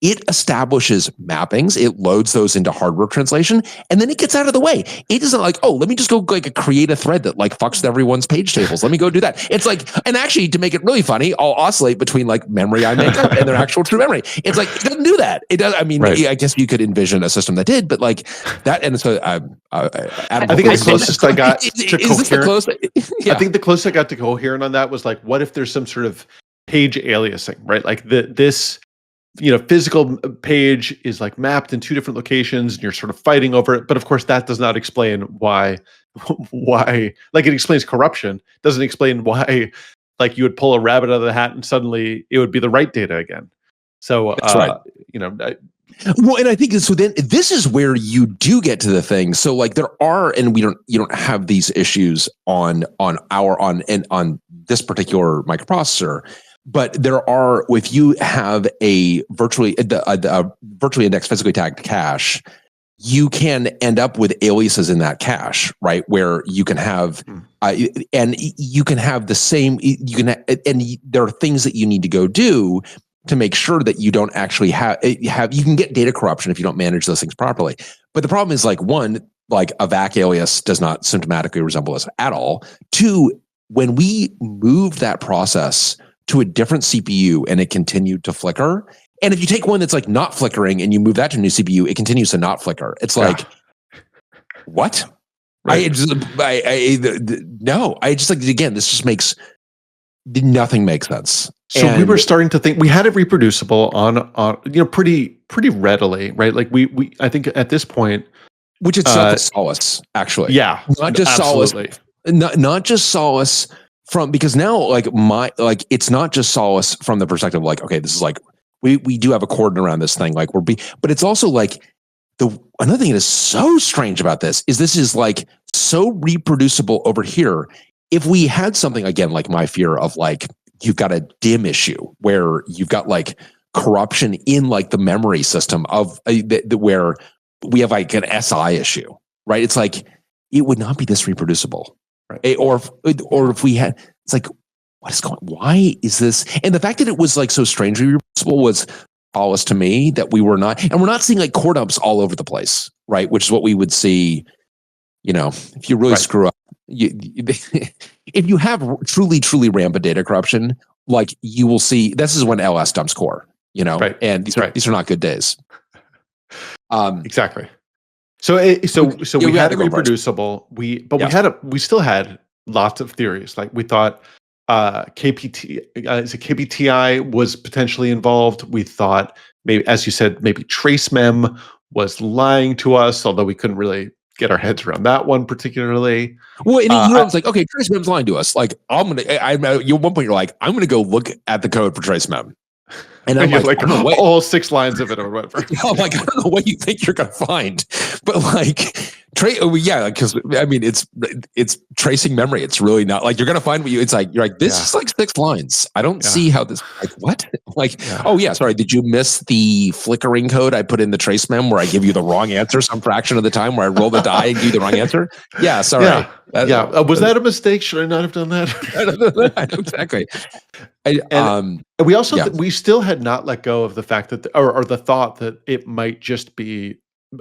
Speaker 2: it establishes mappings, it loads those into hardware translation, and then it gets out of the way. It isn't let me just go create a thread that fucks with everyone's page tables. Let me go do that. It's and actually, to make it really funny, I'll oscillate between memory I make up and their actual true memory. It's like, it doesn't do that. It does. I mean, I guess you could envision a system that did, but like that. And so Adam,
Speaker 1: I think the closest I got to coherent.
Speaker 2: Yeah.
Speaker 1: I think the closest I got to coherent on that was like, what if there's some sort of page aliasing, right? Like this, physical page is like mapped in two different locations and you're sort of fighting over it. But of course that does not explain why, like it explains corruption, doesn't explain why, like you would pull a rabbit out of the hat and suddenly it would be the right data again. So,
Speaker 2: that's right. Well, and I think so. Then this is where you do get to the thing. So, like there are, and you don't have these issues on this particular microprocessor, but there are. If you have a virtually indexed physically tagged cache, you can end up with aliases in that cache, right? Where you can have, and you can have the same. And there are things that you need to go do to make sure that you don't actually have, you can get data corruption if you don't manage those things properly. But the problem is like a VAC alias does not symptomatically resemble us at all. Two, when we moved that process to a different CPU and it continued to flicker, and if you take one that's like not flickering and you move that to a new CPU, it continues to not flicker. It's like, what? Right. No, I just like, again, this just makes, nothing makes sense.
Speaker 1: So we were starting to think we had it reproducible on pretty readily, right? Like we I think at this point,
Speaker 2: which it's not just solace, actually.
Speaker 1: Yeah,
Speaker 2: not just
Speaker 1: absolutely.
Speaker 2: Solace, not just solace from, because now it's not just solace from the perspective of like, okay, this is like we do have a coordinate around this thing, like but it's also like another thing that is so strange about this is like so reproducible over here. If we had something again like my fear of like, you've got a DIM issue where you've got like corruption in like the memory system of where we have like an SI issue, right? It's like, it would not be this reproducible, right? Or if we had, it's like, why is this? And the fact that it was like so strangely reproducible was solace to me that we're not seeing like core dumps all over the place, right? Which is what we would see, if you really screw up. If you have truly rampant data corruption, like you will see, this is when LS dumps core,
Speaker 1: right.
Speaker 2: And these are not good days.
Speaker 1: Exactly. So we had it reproducible. We still had lots of theories. Like we thought KPTI was potentially involved. We thought maybe, as you said, maybe TraceMem was lying to us, although we couldn't really get our heads around that one particularly.
Speaker 2: Well, and it's like, okay, TraceMem's lying to us. Like, at one point you're like, I'm gonna go look at the code for TraceMem. And I'm like
Speaker 1: all 6 lines of it or whatever.
Speaker 2: I'm like, I don't know what you think you're gonna find, but like, because I mean, it's tracing memory. It's really not like you're gonna find what it's like. You're like, this is like 6 lines. I don't see how this. Like what? Like, oh yeah, sorry. Did you miss the flickering code I put in the TraceMem where I give you the wrong answer some fraction of the time, where I roll the die and give you the wrong answer? Yeah, sorry.
Speaker 1: Was that a mistake? Should I not have done that?
Speaker 2: Exactly.
Speaker 1: We also we still had not let go of the fact that or the thought that it might just be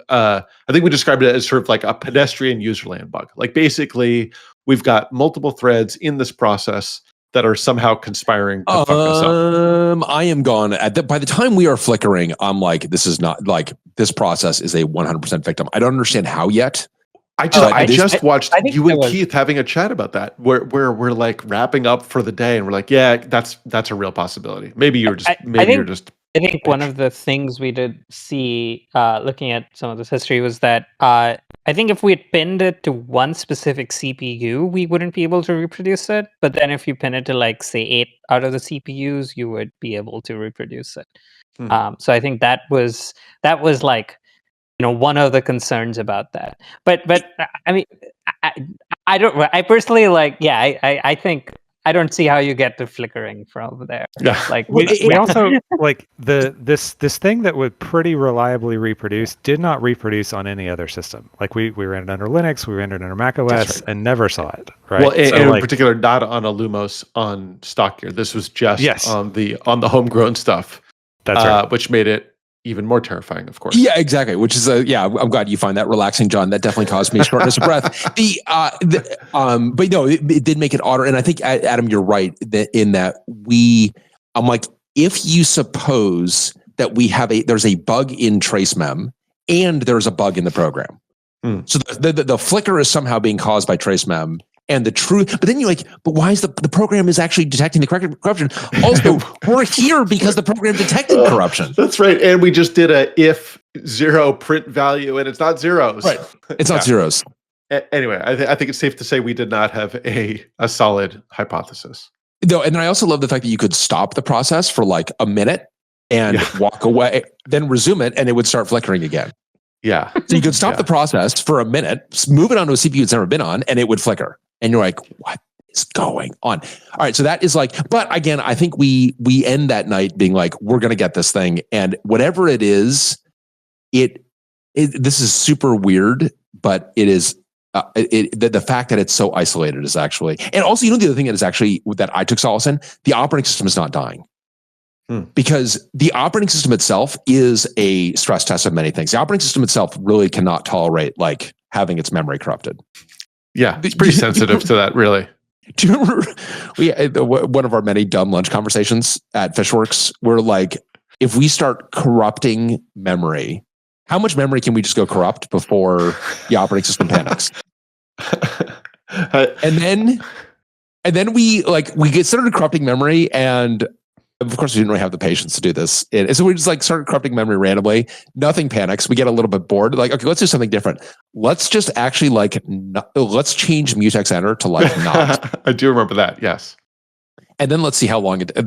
Speaker 1: I think we described it as sort of like a pedestrian userland bug. Like basically we've got multiple threads in this process that are somehow conspiring to fuck us up.
Speaker 2: I am gone by the time we are flickering. I'm like, this is not like, this process is a 100% victim. I don't understand how yet.
Speaker 1: I just watched you and Keith having a chat about that, where we're like wrapping up for the day, and we're like, yeah, that's a real possibility. Maybe you're just
Speaker 4: I think one of the things we did see, looking at some of this history, was that I think if we had pinned it to one specific CPU, we wouldn't be able to reproduce it. But then if you pin it to like say 8 out of the CPUs, you would be able to reproduce it. So I think that was like, one of the concerns about that. But I mean, I personally like, I think I don't see how you get to flickering from there.
Speaker 1: Yeah.
Speaker 3: Like we also like this thing that would pretty reliably reproduce did not reproduce on any other system. Like we ran it under Linux, we ran it under Mac OS, and never saw it. Right.
Speaker 1: Well, and in particular, not on a Lumos on stock gear. This was just on the homegrown stuff.
Speaker 3: That's right.
Speaker 1: Which made it even more terrifying, of course.
Speaker 2: Yeah, exactly. Which is I'm glad you find that relaxing, John. That definitely caused me shortness of breath. But no, it did make it odder. And I think, Adam, you're right in that I'm like, if you suppose that there's a bug in tracemem and there's a bug in the program. So the flicker is somehow being caused by tracemem, and the truth. But then you're like, but why is the program is actually detecting the corruption? Also, we're here because the program detected corruption.
Speaker 1: That's right. And we just did a if 0 print value, and it's not zeros.
Speaker 2: Right. It's not zeros.
Speaker 1: Anyway, I think it's safe to say we did not have a solid hypothesis.
Speaker 2: No, and then I also love the fact that you could stop the process for like a minute and walk away, then resume it, and it would start flickering again.
Speaker 1: Yeah.
Speaker 2: So you could stop the process for a minute, move it onto a CPU it's never been on, and it would flicker. And you're like, what is going on? All right. So that is like, but again, I think we end that night being like, we're going to get this thing. And whatever it is, this is super weird, but it is, the fact that it's so isolated is actually, and also, the other thing that is actually that I took solace in, the operating system is not dying. Because the operating system itself is a stress test of many things. The operating system itself really cannot tolerate like having its memory corrupted.
Speaker 1: Yeah, it's pretty sensitive to that, really.
Speaker 2: Do you remember one of our many dumb lunch conversations at Fishworks? We're like, if we start corrupting memory, how much memory can we just go corrupt before the operating system panics? and then we get started corrupting memory, and of course, we didn't really have the patience to do this. And so we just like started corrupting memory randomly. Nothing panics. We get a little bit bored. Like, okay, let's do something different. Let's just actually let's change mutex enter to like not.
Speaker 1: I do remember that. Yes.
Speaker 2: And then let's see how long you write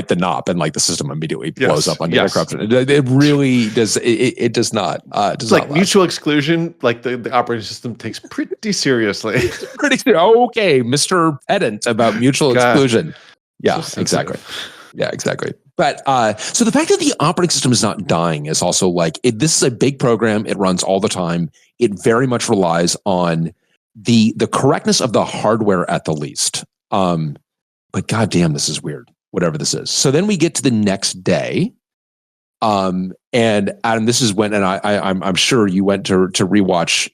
Speaker 2: the NOP and like the system immediately blows up on data corruption. It really does. It does not. Does
Speaker 1: like
Speaker 2: not
Speaker 1: mutual exclusion, like the operating system takes pretty seriously.
Speaker 2: Okay, Mr. Pedant about mutual exclusion. Yeah,
Speaker 1: So
Speaker 2: exactly. Yeah, exactly. But so the fact that the operating system is not dying is also like this is a big program. It runs all the time. It very much relies on the correctness of the hardware at the least. But goddamn, this is weird. Whatever this is. So then we get to the next day. And Adam, this is when, and I'm sure you went to rewatch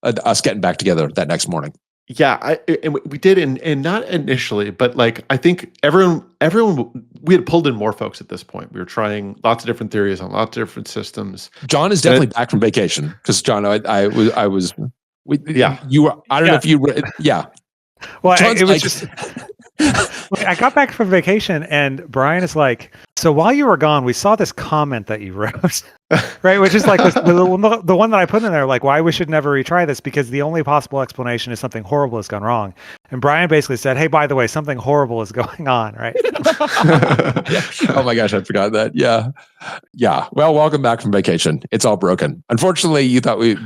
Speaker 2: us getting back together that next morning.
Speaker 1: Yeah, and we did, and not initially, but like I think everyone, we had pulled in more folks at this point. We were trying lots of different theories on lots of different systems.
Speaker 2: John is definitely back from vacation because John, I was. You were. I don't know if you were. Yeah.
Speaker 3: Well,
Speaker 2: John's
Speaker 3: it was just. I got back from vacation, and Bryan is like, "So while you were gone, we saw this comment that you wrote, right? Which is like the one that I put in there, like why we should never retry this because the only possible explanation is something horrible has gone wrong." And Bryan basically said, "Hey, by the way, something horrible is going on, right?"
Speaker 2: Oh my gosh, I forgot that. Yeah. Well, welcome back from vacation. It's all broken. Unfortunately, you thought we're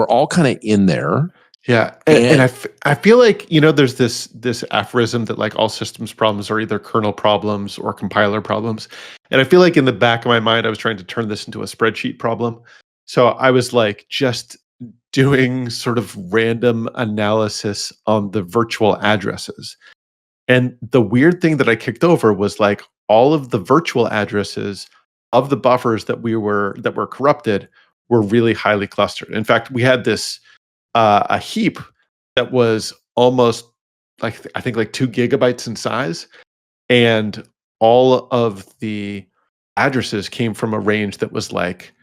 Speaker 2: all kind of in there.
Speaker 1: Yeah, and I feel like there's this aphorism that like all systems problems are either kernel problems or compiler problems, and I feel like in the back of my mind I was trying to turn this into a spreadsheet problem. So I was like just doing sort of random analysis on the virtual addresses, and the weird thing that I kicked over was like all of the virtual addresses of the buffers that were corrupted were really highly clustered. In fact, we had this. A heap that was almost like I think like 2 gigabytes in size, and all of the addresses came from a range that was like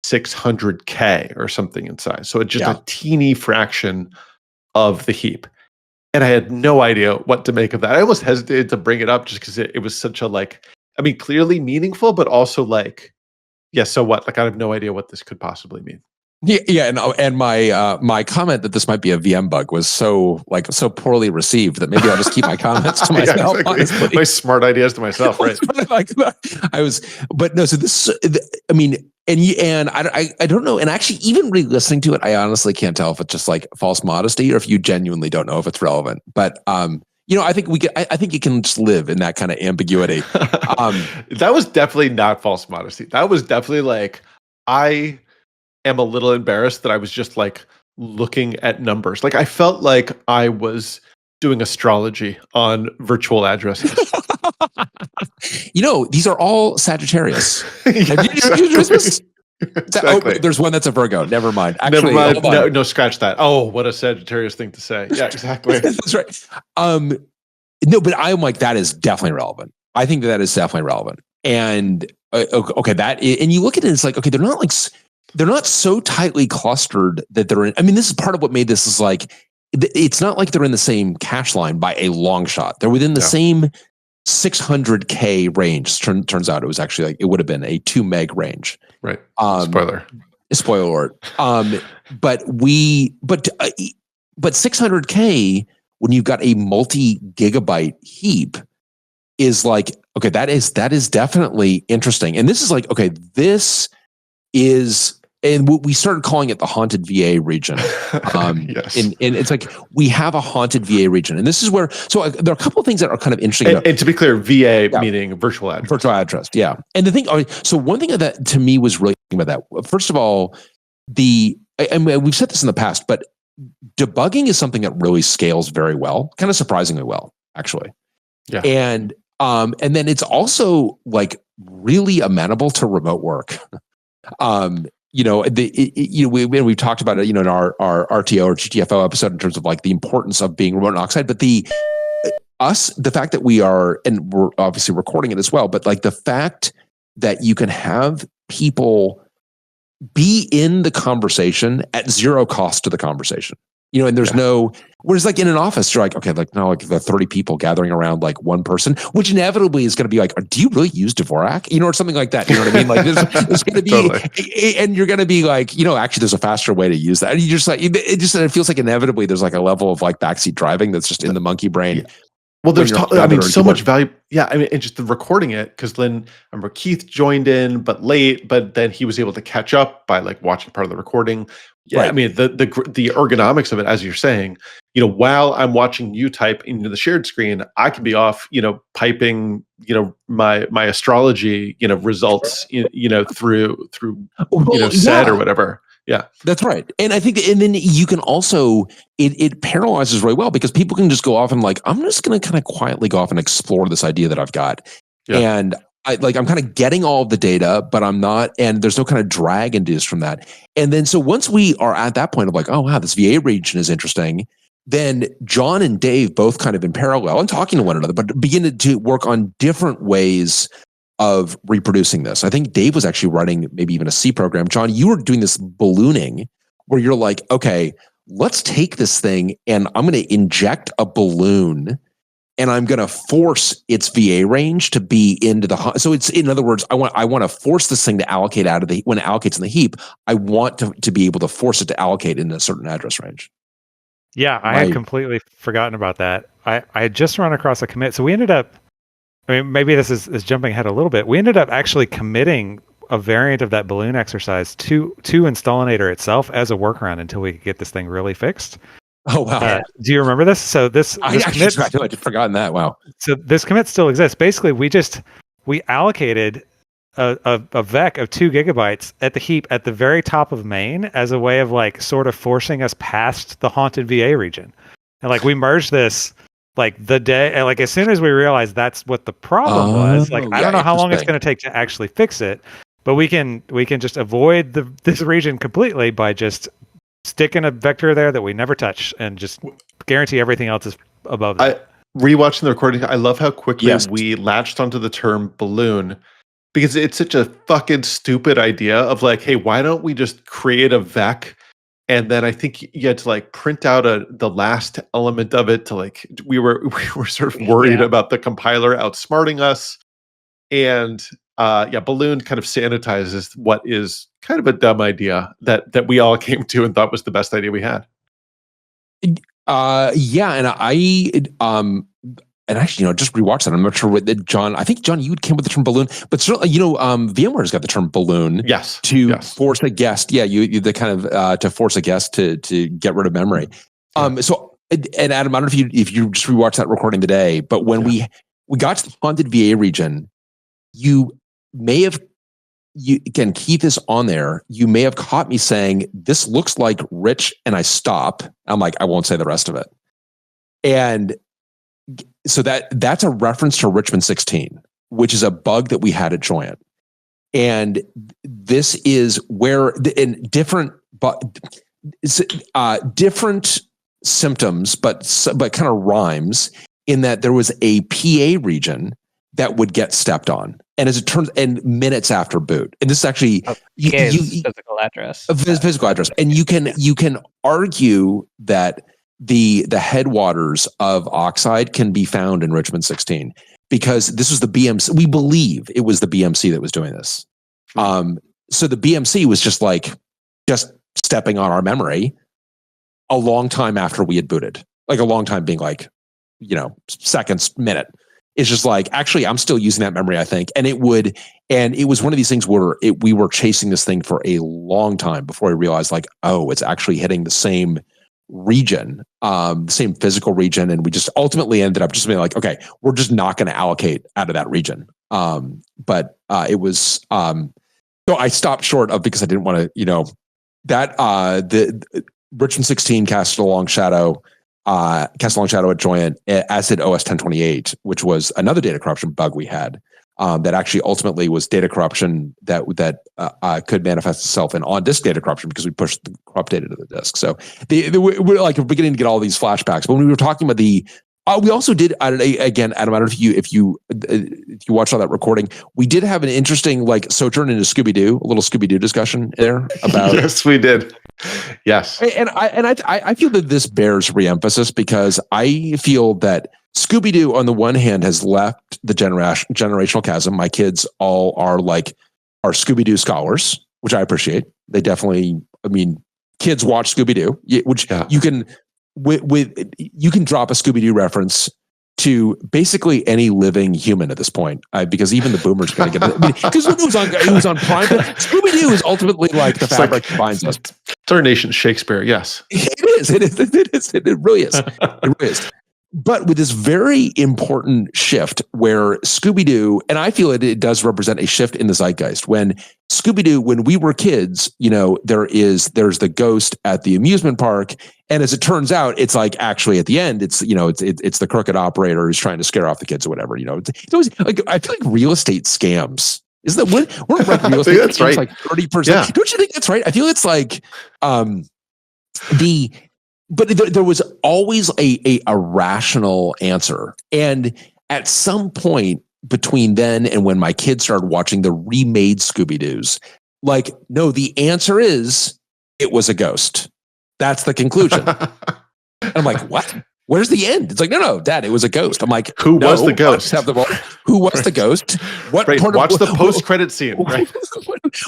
Speaker 1: 600K or something in size. So it's just a teeny fraction of the heap, and I had no idea what to make of that. I almost hesitated to bring it up just because it was such a clearly meaningful, but also like, so what? Like I have no idea what this could possibly mean.
Speaker 2: Yeah, and my comment that this might be a VM bug was so poorly received that maybe I'll just keep my comments to myself.
Speaker 1: Yeah, exactly. My smart ideas to myself, right?
Speaker 2: So this, I mean, and I don't know, and actually, even re-listening to it, I honestly can't tell if it's just like false modesty or if you genuinely don't know if it's relevant. But I think I think you can just live in that kind of ambiguity.
Speaker 1: That was definitely not false modesty. That was definitely like I am a little embarrassed that I was just like looking at numbers. Like I felt like I was doing astrology on virtual addresses.
Speaker 2: These are all Sagittarius.
Speaker 1: Exactly.
Speaker 2: There's one that's a Virgo. Never mind. Actually,
Speaker 1: never mind. No, scratch that. Oh, what a Sagittarius thing to say. Yeah, exactly.
Speaker 2: That's right. No, but I'm like, that is definitely relevant. I think that is definitely relevant. And okay, and you look at it, it's like, okay, they're not so tightly clustered that they're in. I mean, this is part of what made this is like, it's not like they're in the same cache line by a long shot. They're within the same 600K range. Turns out it was actually like, it would have been a 2 meg range.
Speaker 1: Right.
Speaker 2: Spoiler alert. But 600K, when you've got a multi-gigabyte heap, is like, okay, that is definitely interesting. And this is like, okay, this is, and we started calling it the haunted VA region.
Speaker 1: Yes.
Speaker 2: And it's like, we have a haunted VA region. And this is where, so there are a couple of things that are kind of interesting.
Speaker 1: And to be clear, VA meaning virtual address.
Speaker 2: Virtual address, yeah. And the thing, so one thing that to me was really about that, first of all, and we've said this in the past, but debugging is something that really scales very well, kind of surprisingly well, actually.
Speaker 1: Yeah.
Speaker 2: And then it's also like really amenable to remote work. We've talked about it, in our RTO or GTFO episode in terms of like the importance of being remote in Oxide, but the fact that we are, and we're obviously recording it as well, but like the fact that you can have people be in the conversation at zero cost to the conversation. And there's whereas like in an office, you're like, okay, like now like the 30 people gathering around like one person, which inevitably is going to be like, do you really use Dvorak? Or something like that. You know what I mean? Like there's going to be, totally. And you're going to be like, actually there's a faster way to use that. And you just like, it feels like inevitably there's like a level of like backseat driving that's just in the monkey brain.
Speaker 1: Yeah. Well, there's so much value. Yeah, and just the recording it, because then I remember Keith joined in, but late, but then he was able to catch up by like watching part of the recording. Yeah, right. I mean the ergonomics of it, as you're saying, while I'm watching you type into the shared screen, I can be off, piping, my astrology, results, through Sled or whatever. Yeah,
Speaker 2: that's right. And I think, and then you can also, it paralyzes really well because people can just go off and like, I'm just going to kind of quietly go off and explore this idea that I've got. Yeah. And I'm kind of getting all of the data, but I'm not, and there's no kind of drag induced from that. And then, so once we are at that point of like, oh, wow, this VA region is interesting, then John and Dave both kind of in parallel and talking to one another, but begin to work on different ways of reproducing this. I think Dave was actually writing maybe even a C program. John, you were doing this ballooning where you're like, okay, let's take this thing and I'm going to inject a balloon and I'm going to force its VA range to be into the, so it's, in other words, I want to force this thing to allocate out of the, when it allocates in the heap, I want to be able to force it to allocate in a certain address range.
Speaker 3: Yeah, I had completely forgotten about that. I had just run across a commit. So we ended up, I mean, maybe this is jumping ahead a little bit. We ended up actually committing a variant of that balloon exercise to Installinator itself as a workaround until we could get this thing really fixed.
Speaker 2: Oh, wow.
Speaker 3: Do you remember this? So this commit,
Speaker 2: I'd forgotten that. Wow.
Speaker 3: So this commit still exists. Basically, we allocated a vec of 2 gigabytes at the heap at the very top of main as a way of like sort of forcing us past the haunted VA region. And like we merged this like the day, like as soon as we realized that's what the problem was, like I don't know how long it's going to take to actually fix it, but we can just avoid this region completely by just sticking a vector there that we never touch and just guarantee everything else is above that.
Speaker 1: Rewatching the recording, I love how quickly we latched onto the term balloon because it's such a fucking stupid idea of like, hey, why don't we just create a vec? And then I think you had to like print out the last element of it to like, we were sort of worried about the compiler outsmarting us. And balloon kind of sanitizes what is kind of a dumb idea that we all came to and thought was the best idea we had.
Speaker 2: And actually, just rewatch that. I'm not sure what John. I think John, you came with the term balloon, but certainly, VMware's got the term balloon.
Speaker 1: Yes.
Speaker 2: Force a guest. Yeah, you the kind of to force a guest to get rid of memory. So, and Adam, I don't know if you just rewatched that recording today, but when we got to the haunted VA region, you may have. Again, Keith is on there. You may have caught me saying this looks like Rich, and I stop. I'm like, I won't say the rest of it, and. So that's a reference to Richmond 16, which is a bug that we had at Joyent. And this is where in different symptoms, but kind of rhymes in that there was a PA region that would get stepped on. And as it turns, and minutes after boot, and this is actually
Speaker 4: physical address,
Speaker 2: physical address, and you can argue that the headwaters of Oxide can be found in Richmond 16 because this was the BMC. We believe it was the BMC that was doing this. So the BMC was just stepping on our memory a long time after we had booted, like a long time being like, seconds, minute. It's just like, actually, I'm still using that memory, I think. And it was one of these things where we were chasing this thing for a long time before we realized like, oh, it's actually hitting the same region, the same physical region. And we just ultimately ended up just being like, okay, we're just not going to allocate out of that region. But it was, so I stopped short of, because I didn't want to, the Richmond 16 cast a long shadow at Joyent, as did OS 1028, which was another data corruption bug we had that actually ultimately was data corruption that could manifest itself in on-disk data corruption because we pushed the corrupt data to the disk. So we're beginning to get all these flashbacks. But when we were talking about we also did, again, Adam, I don't know if you watched all that recording, we did have an interesting sojourn into Scooby-Doo, a little Scooby-Doo discussion there about.
Speaker 1: Yes, we did. Yes.
Speaker 2: And I feel that this bears reemphasis because I feel that Scooby-Doo on the one hand has left the generational chasm. My kids all are Scooby-Doo scholars, which I appreciate. They definitely, kids watch Scooby-Doo, which you can, you can drop a Scooby-Doo reference to basically any living human at this point, because even the boomers going to get it. Because it was on Prime, but Scooby-Doo is ultimately the fabric that binds us.
Speaker 1: It's our nation's Shakespeare, yes.
Speaker 2: It is. It really is. It really is. But with this very important shift where Scooby-Doo, and I feel it does represent a shift in the zeitgeist. When Scooby-Doo, when we were kids, there's the ghost at the amusement park. And as it turns out, it's actually at the end, it's the crooked operator who's trying to scare off the kids or whatever. It's always I feel like real estate scams. Isn't that what weren't real estate
Speaker 1: that's
Speaker 2: scams
Speaker 1: right.
Speaker 2: 30%?
Speaker 1: Yeah.
Speaker 2: Don't you think that's right? I feel it's but there was always a rational answer. And at some point between then and when my kids started watching the remade Scooby-Doos, no, the answer is it was a ghost. That's the conclusion. And I'm like, what? Where's the end? It's no, Dad, it was a ghost. I'm like,
Speaker 1: who was the ghost?
Speaker 2: Who was the ghost? What part
Speaker 1: watch the post-credit scene, right?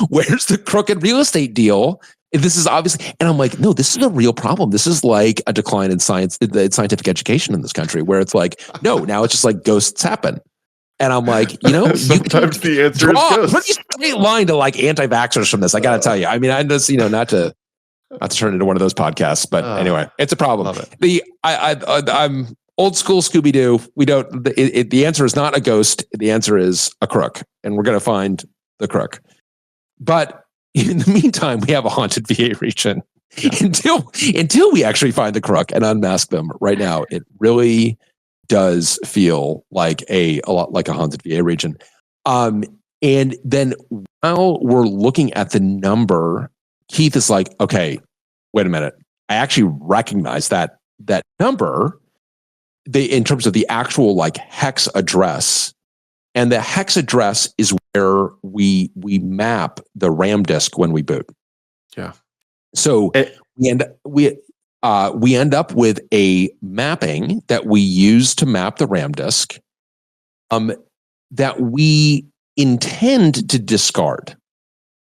Speaker 2: Where's the crooked real estate deal? This is obviously, and I'm like, no, this is a real problem. This is like a decline in scientific education in this country, where it's no, now it's just ghosts happen. And I'm like,
Speaker 1: sometimes the answer is ghosts.
Speaker 2: Pretty straight line to anti-vaxxers from this. I got to tell you. I just, not to turn into one of those podcasts, but anyway, it's a problem.
Speaker 1: Love it.
Speaker 2: I'm old school Scooby-Doo. We don't. The answer is not a ghost. The answer is a crook, and we're going to find the crook. But in the meantime, we have a haunted VA region until we actually find the crook and unmask them. Right now, it really does feel like a lot like a haunted VA region. And then while we're looking at the number, Keith is like, okay, wait a minute. I actually recognize that number in terms of the actual hex address. And the hex address is where we map the RAM disk when we boot.
Speaker 1: Yeah.
Speaker 2: So we end up with a mapping that we use to map the RAM disk that we intend to discard.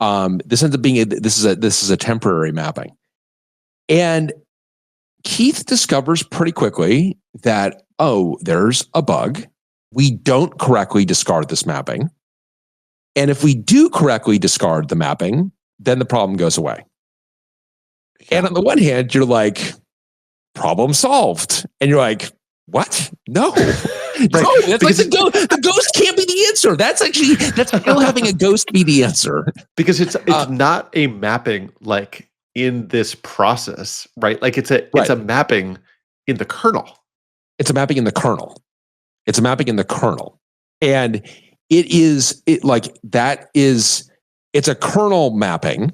Speaker 2: This ends up being this is a temporary mapping. And Keith discovers pretty quickly that, there's a bug. We don't correctly discard this mapping. And if we do correctly discard the mapping, then the problem goes away. Yeah. And on the one hand, you're like, problem solved. And you're like, what? No. Right. No, that's the ghost can't be the answer. That's still having a ghost be the answer.
Speaker 1: Because it's not a mapping in this process, right? It's a mapping in the kernel.
Speaker 2: It's a mapping in the kernel. And it's a kernel mapping.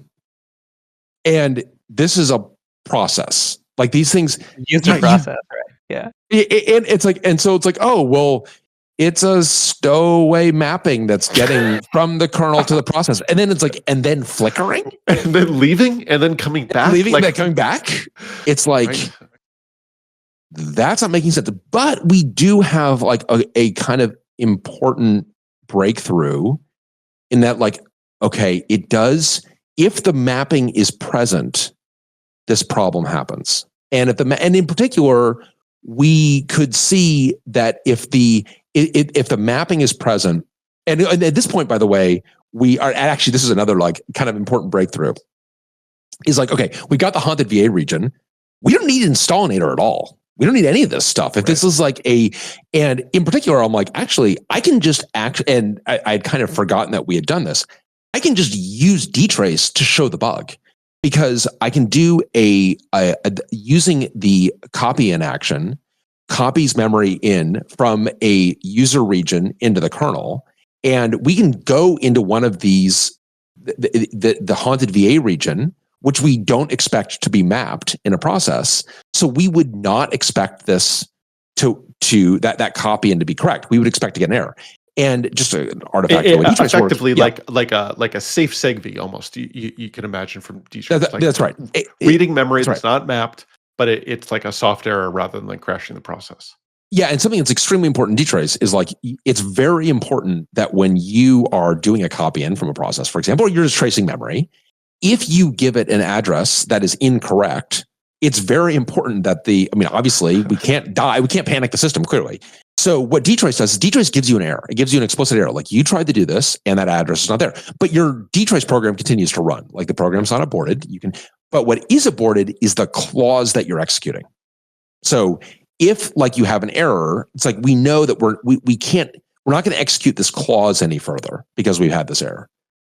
Speaker 2: And this is a process. Like these things,
Speaker 4: User process, right? Yeah.
Speaker 2: And it's like, and so it's like, oh, well, it's a stowaway mapping that's getting from the kernel to the process. And then it's like, and then flickering.
Speaker 1: And then leaving and then coming back.
Speaker 2: Leaving and then coming back. It's like,
Speaker 1: Right.
Speaker 2: that's not making sense. But we do have like a kind of important breakthrough in that, like, okay, it does, if the mapping is present, this problem happens. And and in particular, we could see that if the mapping is present, and at this point, by the way, we are actually, this is another like kind of important breakthrough, is like, okay, we got the haunted VA region. We don't need installinator at all. We don't need any of this stuff. If this is like and in particular, I'm like, actually, I can just and I'd kind of forgotten that we had done this. I can just use dtrace to show the bug, because I can do using the copy in action, copies memory in from a user region into the kernel, and we can go into one of these, the haunted VA region, which we don't expect to be mapped in a process. So we would not expect this to that copy in to be correct. We would expect to get an error. And just an artifact.
Speaker 1: Effectively, like a safe segv almost. You can imagine from dtrace.
Speaker 2: That's right.
Speaker 1: Reading memory
Speaker 2: that's
Speaker 1: that's not mapped, but it's like a soft error rather than like crashing the process.
Speaker 2: Yeah, and something that's extremely important in dtrace is like, it's very important that when you are doing a copy in from a process, for example, or you're just tracing memory, if you give it an address that is incorrect, it's very important that obviously we can't panic the system, clearly. So what dtrace does is dtrace gives you an error. It gives you an explicit error. Like, you tried to do this and that address is not there, but your dtrace program continues to run. Like, the program's not aborted. But what is aborted is the clause that you're executing. So if like you have an error, it's like, we know that we're not going to execute this clause any further because we've had this error.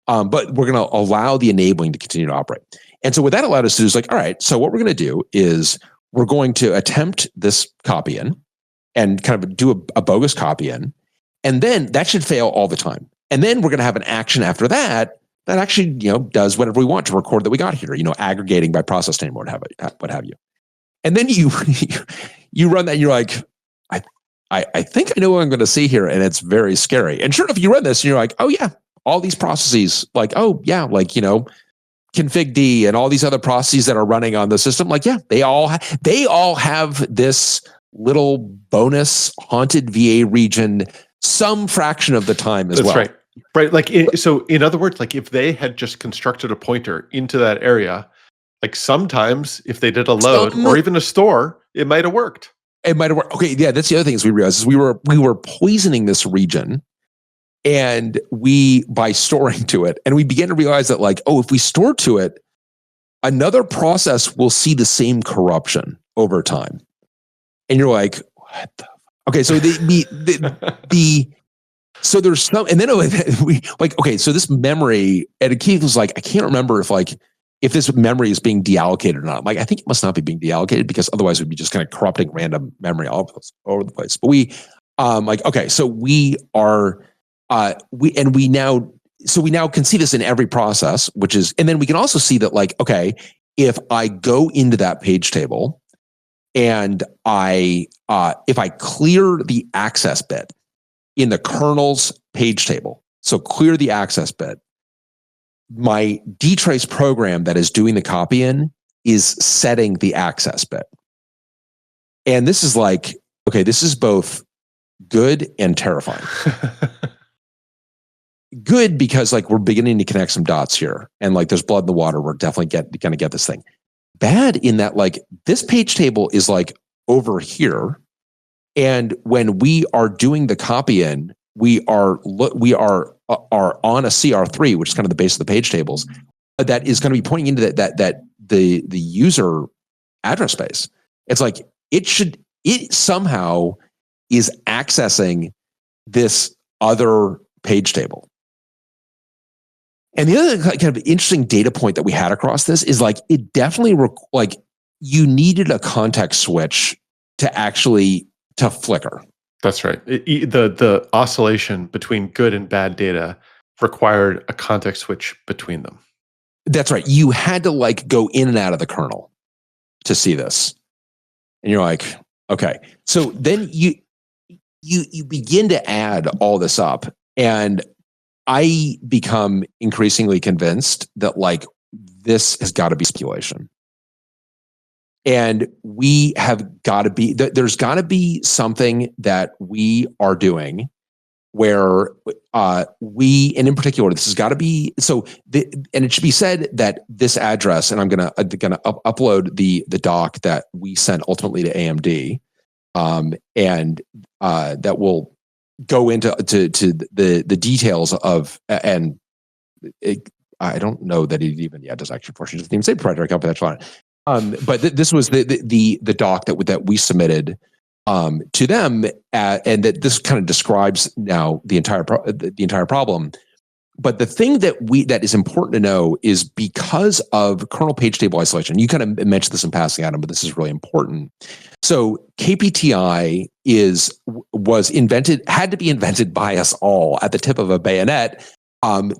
Speaker 2: But we're going to allow the enabling to continue to operate. And so what that allowed us to do is like, all right, so what we're going to do is we're going to attempt this copy in and kind of do a bogus copy in. And then that should fail all the time. And then we're going to have an action after that actually, does whatever we want to record that we got here, aggregating by process name or what have you. And then you run that and you're like, I think I know what I'm going to see here. And it's very scary. And sure enough, you run this and you're like, oh yeah, all these processes, like, oh yeah, like, config D and all these other processes that are running on the system, like, yeah, they all have this little bonus haunted VA region some fraction of the time as well.
Speaker 1: That's right. Like, so in other words, like, if they had just constructed a pointer into that area, like, sometimes if they did a load or even a store, it might have worked.
Speaker 2: It might have worked. Okay, yeah, that's the other thing is we realized is we were poisoning this region. And by storing to it, and we began to realize that, like, oh, if we store to it, another process will see the same corruption over time. And you're like, what the? Okay, so so there's some, and then we like, okay, so this memory, and Keith was like, I can't remember if this memory is being deallocated or not. Like, I think it must not be being deallocated, because otherwise we'd be just kind of corrupting random memory all over the place. But we, okay, so we are. We now can see this in every process, and then we can also see that, like, okay, if I go into that page table and if I clear the access bit in the kernel's page table, so clear the access bit, my dtrace program that is doing the copy in is setting the access bit. And this is like, okay, this is both good and terrifying. Good, because like we're beginning to connect some dots here, and like there's blood in the water. We're definitely going to get this thing. Bad in that, like, this page table is like over here, and when we are doing the copy in, we are on a CR3, which is kind of the base of the page tables, that is going to be pointing into that the user address space. It's like it somehow is accessing this other page table. And the other kind of interesting data point that we had across this is, like, it definitely you needed a context switch to flicker.
Speaker 1: That's right. The oscillation between good and bad data required a context switch between them.
Speaker 2: That's right. You had to like go in and out of the kernel to see this. And you're like, okay. So then you begin to add all this up, and I become increasingly convinced that like this has got to be speculation. And we have got to be, there's got to be something that we are doing where we, and in particular, this has got to be, and it should be said that this address, and I'm gonna upload the doc that we sent ultimately to AMD, and that will go into the details of, and I don't know that it even does action portion. It doesn't even say proprietary confidential on it. But this was the doc that we submitted to them, and that this kind of describes now the entire problem. But the thing that is important to know is because of kernel page table isolation. You kind of mentioned this in passing, Adam, but this is really important. So KPTI had to be invented by us all at the tip of a bayonet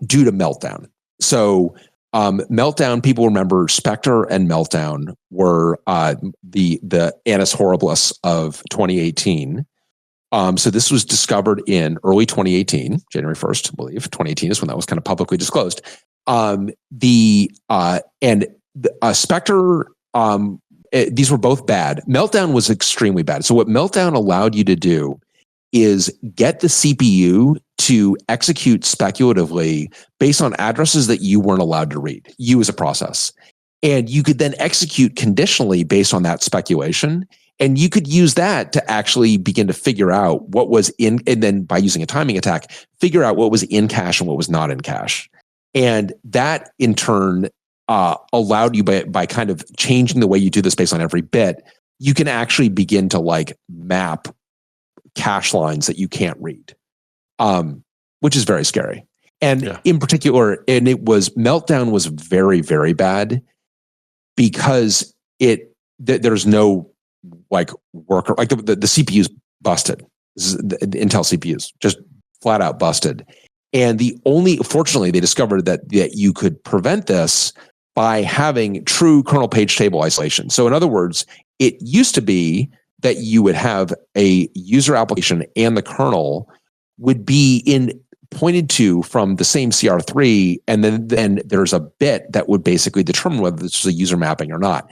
Speaker 2: due to Meltdown. So Meltdown, people remember Spectre and Meltdown were the annus horribilis of 2018. So this was discovered in early 2018, January 1st, I believe. 2018 is when that was kind of publicly disclosed. Spectre, these were both bad. Meltdown was extremely bad. So what Meltdown allowed you to do is get the CPU to execute speculatively based on addresses that you weren't allowed to read, you as a process. And you could then execute conditionally based on that speculation. And you could use that to actually begin to figure out what was in, and then by using a timing attack, figure out what was in cache and what was not in cache. And that in turn allowed you by kind of changing the way you do this based on every bit, you can actually begin to like map cache lines that you can't read, which is very scary. And in particular, Meltdown was very, very bad because there's no like worker, like the CPU's busted. This is the Intel CPUs just flat out busted. And fortunately, they discovered that you could prevent this by having true kernel page table isolation. So in other words, it used to be that you would have a user application and the kernel would be pointed to from the same CR3, and then there's a bit that would basically determine whether this was a user mapping or not.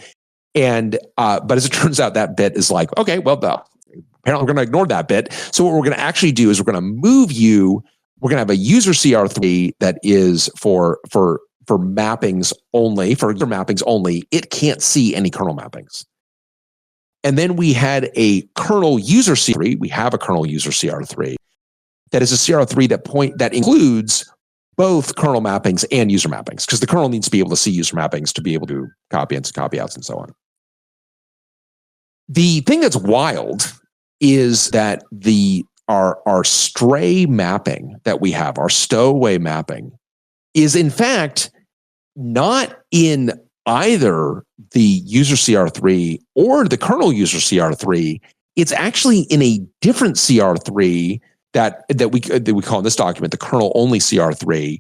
Speaker 2: And but as it turns out, that bit is like, okay, well, apparently we're going to ignore that bit. So what we're going to actually do is we're going to move you. We're going to have a user CR3 that is for mappings only, for user mappings only. It can't see any kernel mappings. And then we had a kernel user CR3. We have a kernel user CR3 that is a CR3 that includes both kernel mappings and user mappings, because the kernel needs to be able to see user mappings to be able to copy ins, copy outs, and so on. The thing that's wild is that our stray mapping that we have, our stowaway mapping, is in fact not in either the user CR3 or the kernel user CR3. It's actually in a different CR3 that we call in this document the kernel only CR3.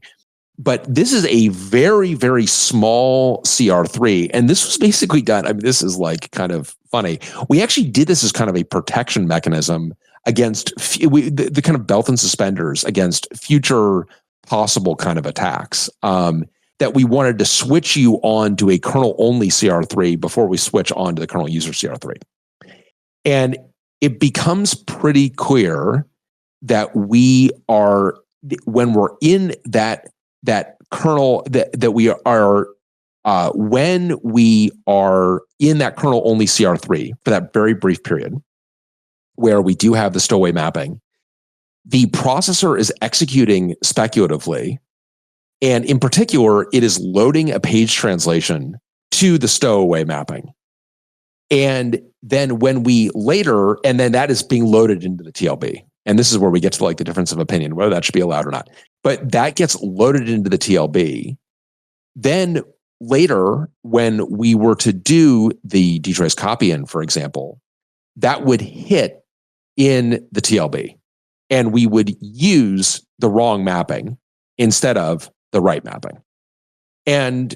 Speaker 2: But this is a very, very small CR3. And this was basically done. I mean, this is like kind of funny. We actually did this as kind of a protection mechanism against the kind of belt and suspenders against future possible kind of attacks. That we wanted to switch you on to a kernel only CR3 before we switch on to the kernel user CR3. And it becomes pretty clear that when we're in that kernel, that we are when we are in that kernel only CR3 for that very brief period where we do have the stowaway mapping, the processor is executing speculatively. And in particular, it is loading a page translation to the stowaway mapping. And then then that is being loaded into the TLB. And this is where we get to like the difference of opinion, whether that should be allowed or not. But that gets loaded into the TLB. Then later, when we were to do the dtrace copy-in, for example, that would hit in the TLB. And we would use the wrong mapping instead of the right mapping. And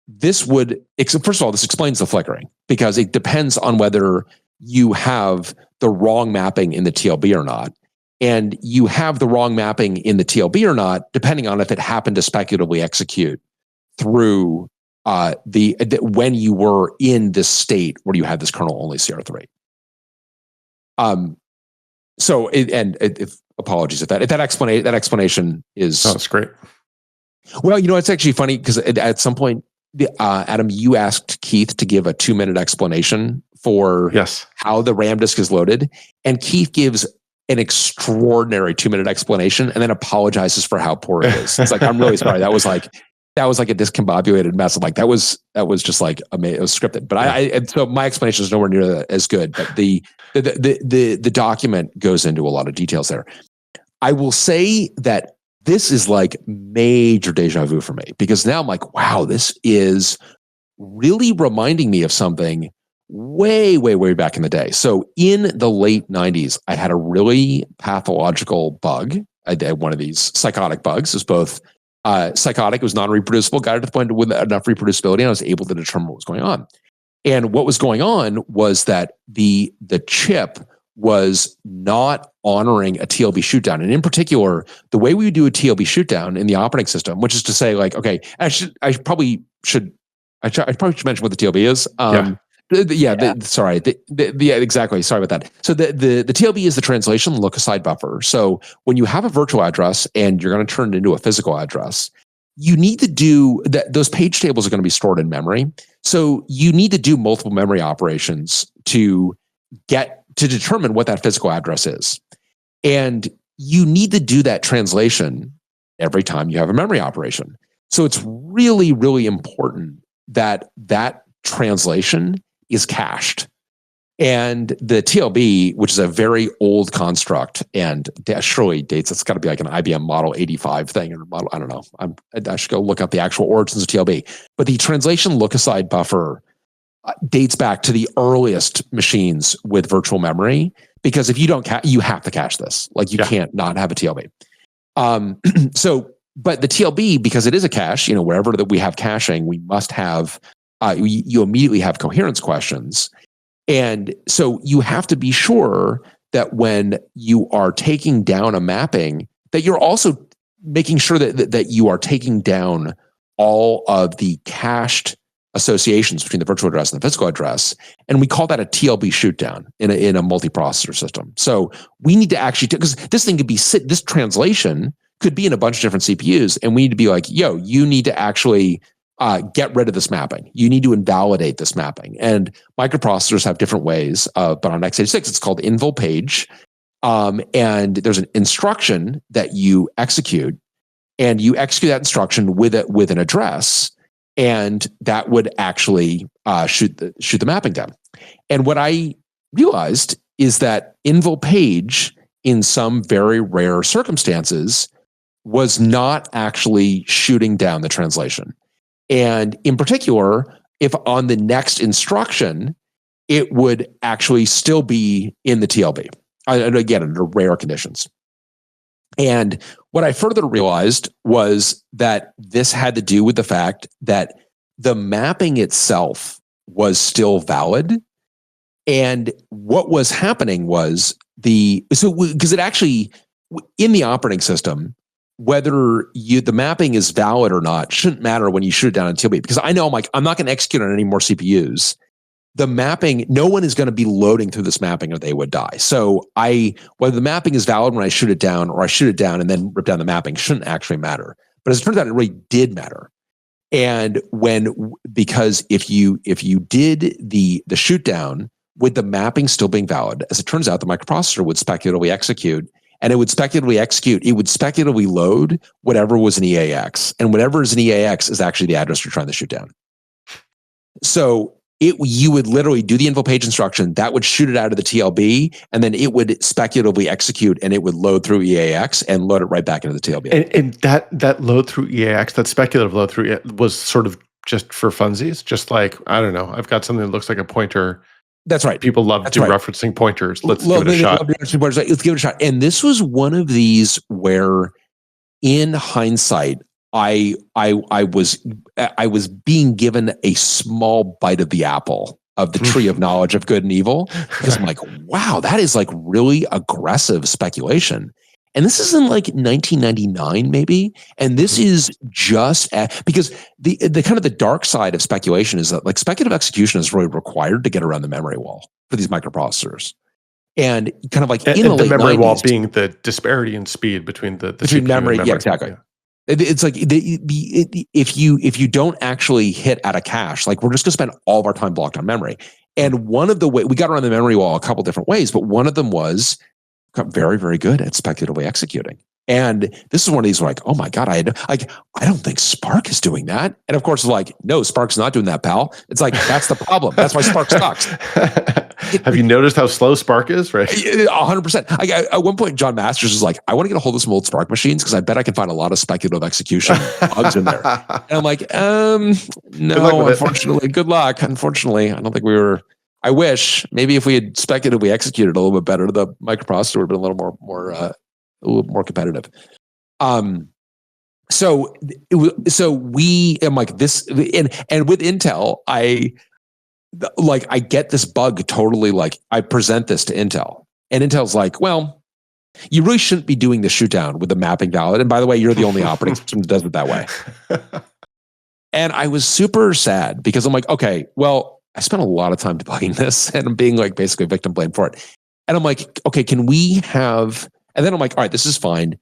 Speaker 2: this first of all, this explains the flickering, because it depends on whether you have the wrong mapping in the TLB or not. And you have the wrong mapping in the TLB or not, depending on if it happened to speculatively execute through when you were in this state where you had this kernel only CR3. Apologies if that explanation is.
Speaker 1: Oh, that's great.
Speaker 2: Well, it's actually funny because at some point, Adam, you asked Keith to give a 2-minute explanation for how the RAM disk is loaded, and Keith gives an extraordinary 2-minute explanation and then apologizes for how poor it is. It's like, I'm really sorry. That was like a discombobulated mess. I'm like, that was just like amazing. It was scripted, but so my explanation is nowhere near as good. But the document goes into a lot of details there. I will say that this is like major deja vu for me, because now I'm like, wow, this is really reminding me of something way, way, way back in the day. So in the late 90s, I had a really pathological bug. I had one of these psychotic bugs. It was both psychotic, it was non-reproducible, got it to the point with enough reproducibility, and I was able to determine what was going on. And what was going on was that the chip was not honoring a TLB shootdown. And in particular, the way we do a TLB shootdown in the operating system, which is to say, like, okay, I probably should mention what the TLB is. Exactly. Sorry about that. So the TLB is the translation look-aside buffer. So when you have a virtual address and you're going to turn it into a physical address, you need to do that. Those page tables are going to be stored in memory. So you need to do multiple memory operations to determine what that physical address is. And you need to do that translation every time you have a memory operation. So it's really, really important that translation is cached. And the TLB, which is a very old construct and surely dates, it's got to be like an IBM Model 85 thing or model, I don't know. I should go look up the actual origins of TLB. But the translation look-aside buffer dates back to the earliest machines with virtual memory, because if you don't you have to cache this. Like you can't not have a TLB. But the TLB, because it is a cache, wherever that we have caching, we must have, you immediately have coherence questions. And so you have to be sure that when you are taking down a mapping, that you're also making sure that you are taking down all of the cached associations between the virtual address and the physical address. And we call that a TLB shootdown in a multiprocessor system. So we need to actually, because this thing could be, this translation could be in a bunch of different CPUs, and we need to be like, you need to actually get rid of this mapping. You need to invalidate this mapping. And microprocessors have different ways, but on x86, it's called invul page. And there's an instruction that you execute, and you execute that instruction with an address, and that would actually shoot the mapping down. And what I realized is that invul page, in some very rare circumstances, was not actually shooting down the translation. And in particular, if on the next instruction, it would actually still be in the TLB, and again, under rare conditions. And what I further realized was that this had to do with the fact that the mapping itself was still valid. And what was happening was because it actually, in the operating system, whether the mapping is valid or not shouldn't matter when you shoot it down in TLB, because I know I'm not going to execute on any more CPUs. The mapping, no one is going to be loading through this mapping or they would die. So whether the mapping is valid when I shoot it down or I shoot it down and then rip down the mapping shouldn't actually matter. But as it turns out, it really did matter. And because if you did the shoot down with the mapping still being valid, as it turns out, the microprocessor would speculatively execute. And it would speculatively load whatever was an EAX. And whatever is an EAX is actually the address you're trying to shoot down. So you would literally do the invul page instruction, that would shoot it out of the TLB, and then it would speculatively execute, and it would load through EAX and load it right back into the TLB.
Speaker 1: And that load through EAX, that speculative load through, was sort of just for funsies? Just like, I don't know, I've got something that looks like a pointer.
Speaker 2: That's right.
Speaker 1: People love referencing pointers. Let's give it a shot.
Speaker 2: Let's give it a shot. And this was one of these where, in hindsight, I was being given a small bite of the apple of the tree of knowledge of good and evil, because I'm like, wow, that is like really aggressive speculation. And this is in like 1999, maybe. And this is just because the kind of the dark side of speculation is that like speculative execution is really required to get around the memory wall for these microprocessors. And kind of like in the late
Speaker 1: memory
Speaker 2: 90s,
Speaker 1: wall being the disparity in speed between the CPU
Speaker 2: memory,
Speaker 1: and memory.
Speaker 2: yeah, exactly. Yeah. It's like if you don't actually hit at a cache, like we're just going to spend all of our time blocked on memory. And one of the way we got around the memory wall a couple different ways, but one of them was got very, very good at speculatively executing. And this is one of these like, oh my God, I don't think Spark is doing that. And of course, like, no, Spark's not doing that, pal. It's like, that's the problem. That's why Spark sucks.
Speaker 1: Have you noticed how slow Spark is? Right.
Speaker 2: 100%. At one point, John Masters was like, I want to get a hold of some old Spark machines because I bet I can find a lot of speculative execution bugs in there. And I'm like, no, unfortunately, good luck. Unfortunately, I don't think we were. I wish maybe if we had speculatively executed a little bit better, the microprocessor would have been a little more competitive. So we am like this, and with Intel, I get this bug totally. Like I present this to Intel, and Intel's like, well, you really shouldn't be doing the shoot down with the mapping valid. And by the way, you're the only operating system that does it that way. And I was super sad because I'm like, okay, well, I spent a lot of time debugging this and I'm being like basically victim blamed for it. And I'm like, okay, can we have, and then I'm like, all right, this is fine.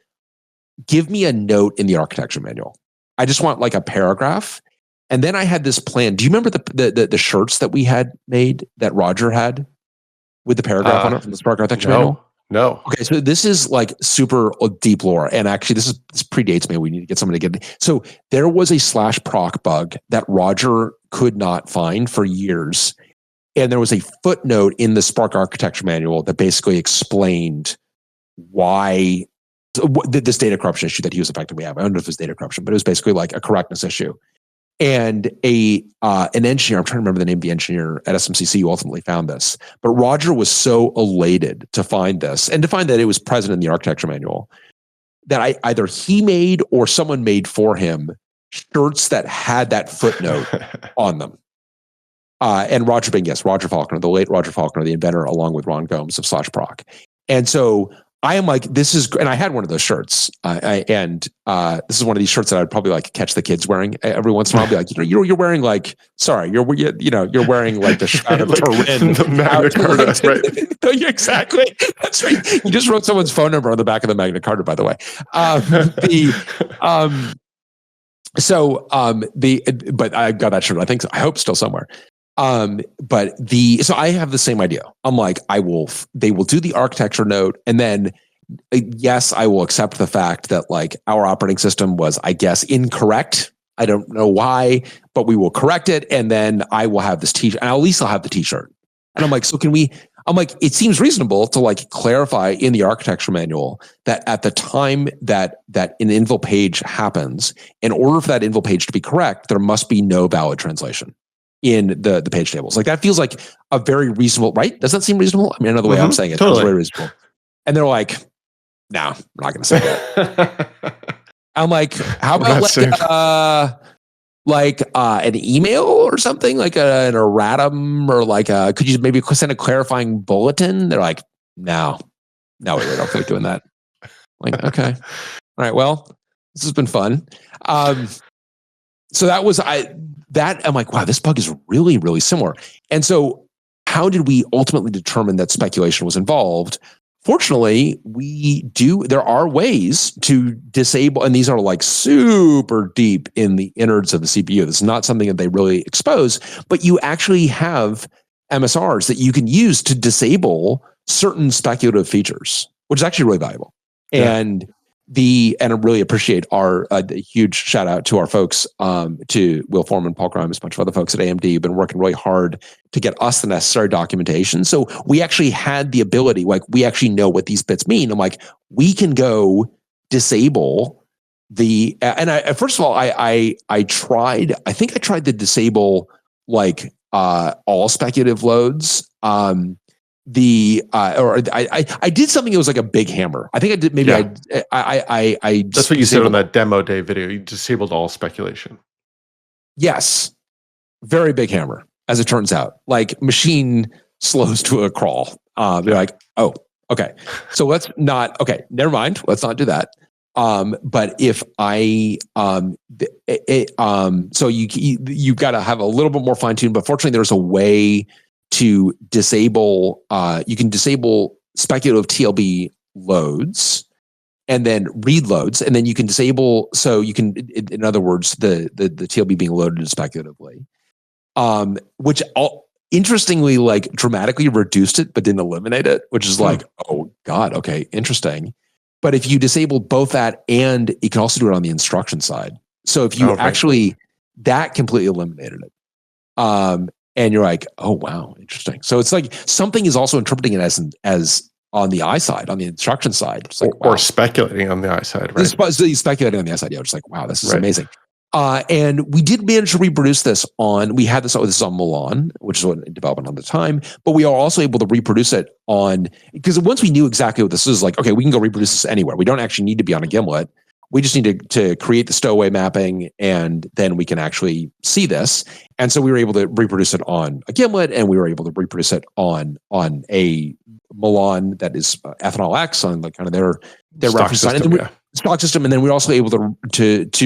Speaker 2: Give me a note in the architecture manual. I just want like a paragraph. And then I had this plan. Do you remember the shirts that we had made that Roger had with the paragraph on it from the Spark architecture manual?
Speaker 1: No.
Speaker 2: Okay, so this is like super deep lore, and actually, this predates me. We need to get someone to get it. So there was a /proc bug that Roger could not find for years, and there was a footnote in the Spark architecture manual that basically explained why this data corruption issue that he was effectively having. I don't know if it was data corruption, but it was basically like a correctness issue. And an engineer, I'm trying to remember the name of the engineer at SMCC who ultimately found this, but Roger was so elated to find this and to find that it was present in the architecture manual that either he made or someone made for him shirts that had that footnote on them. And Roger Faulkner, the late Roger Faulkner, the inventor, along with Ron Gomes of /proc. And so I am like, this is, and I had one of those shirts, and this is one of these shirts that I'd probably like catch the kids wearing every once in a while. I'll be like, you're wearing like, sorry, you're wearing like the shroud of Turin, the Magna Carta, that's right? Exactly, that's right. You just wrote someone's phone number on the back of the Magna Carta, by the way. But I got that shirt. I think so. I hope still somewhere. So I have the same idea. I'm like, they will do the architecture note, and then yes, I will accept the fact that like our operating system was, I guess, incorrect. I don't know why, but we will correct it. And then I will have this t-shirt, and at least I'll have the t-shirt. And I'm like, so can we, I'm like, it seems reasonable to like clarify in the architecture manual that at the time that an invul page happens, in order for that invul page to be correct, there must be no valid translation in the page tables. Like that feels like a very reasonable, right? Does that seem reasonable? I mean, another way I'm saying it feels very reasonable. And they're like, no, we're not going to say that. I'm like, how about like an email or something, like an erratum, or like could you maybe send a clarifying bulletin? They're like, no, we don't feel like doing that. I'm like, okay, all right, well, this has been fun. So that was I'm like, wow, this bug is really, really similar. And so how did we ultimately determine that speculation was involved? Fortunately, there are ways to disable, and these are like super deep in the innards of the CPU. This is not something that they really expose, but you actually have MSRs that you can use to disable certain speculative features, which is actually really valuable. Yeah. And I really appreciate our huge shout out to our folks, to Will Foreman, Paul Grimes, a bunch of other folks at AMD who've been working really hard to get us the necessary documentation. So we actually had the ability, like we actually know what these bits mean. I'm like, we can go disable first of all, I tried to disable like all speculative loads. I did something that was like a big hammer. I think I did. Maybe I
Speaker 1: that's what you said on that demo day video. You disabled all speculation.
Speaker 2: Yes, very big hammer. as it turns out. Like machine slows to a crawl. They're like, oh, okay. So let's not, okay, never mind. Let's not do that. But if I, so you got to have a little bit more fine tune, but fortunately there's a way to disable, you can disable speculative TLB loads and then read loads, and then you can disable, so you can, in other words, the TLB being loaded speculatively, which interestingly, like dramatically reduced it, but didn't eliminate it, which is like, oh God, okay, interesting. But if you disable both that, and you can also do it on the instruction side. So if you actually, that completely eliminated it. And you're like, oh wow, interesting. So it's like something is also interpreting it as on the I side, on the instruction side. It's like,
Speaker 1: or speculating on the I side, right?
Speaker 2: Speculating on the I side, yeah. It's like, wow, this is amazing. And we did manage to reproduce this on, we had this on Milan, which is in development on the time, but we are also able to reproduce it on, because once we knew exactly what this is, like, okay, we can go reproduce this anywhere. We don't actually need to be on a gimlet. We just need to create the stowaway mapping, and then we can actually see this. And so we were able to reproduce it on a gimlet, and we were able to reproduce it on a Milan that is ethanol X on like kind of their reference design. And then stock system, and then we were also able to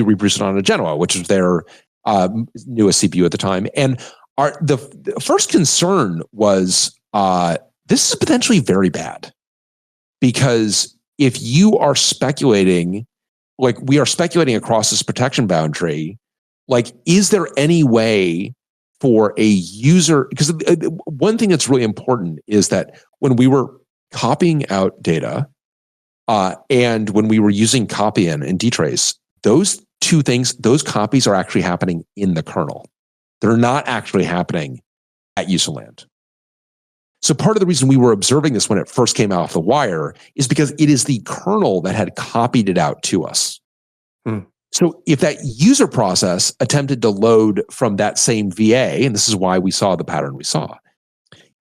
Speaker 2: reproduce it on a Genoa, which is their newest CPU at the time. And the first concern was this is potentially very bad, because if you are speculating, like we are speculating across this protection boundary, like is there any way for a user? Because one thing that's really important is that when we were copying out data, and when we were using copy-in and dtrace, those two things, those copies are actually happening in the kernel. They're not actually happening at userland. So part of the reason we were observing this when it first came out off the wire is because it is the kernel that had copied it out to us. So if that user process attempted to load from that same VA, and this is why we saw the pattern we saw,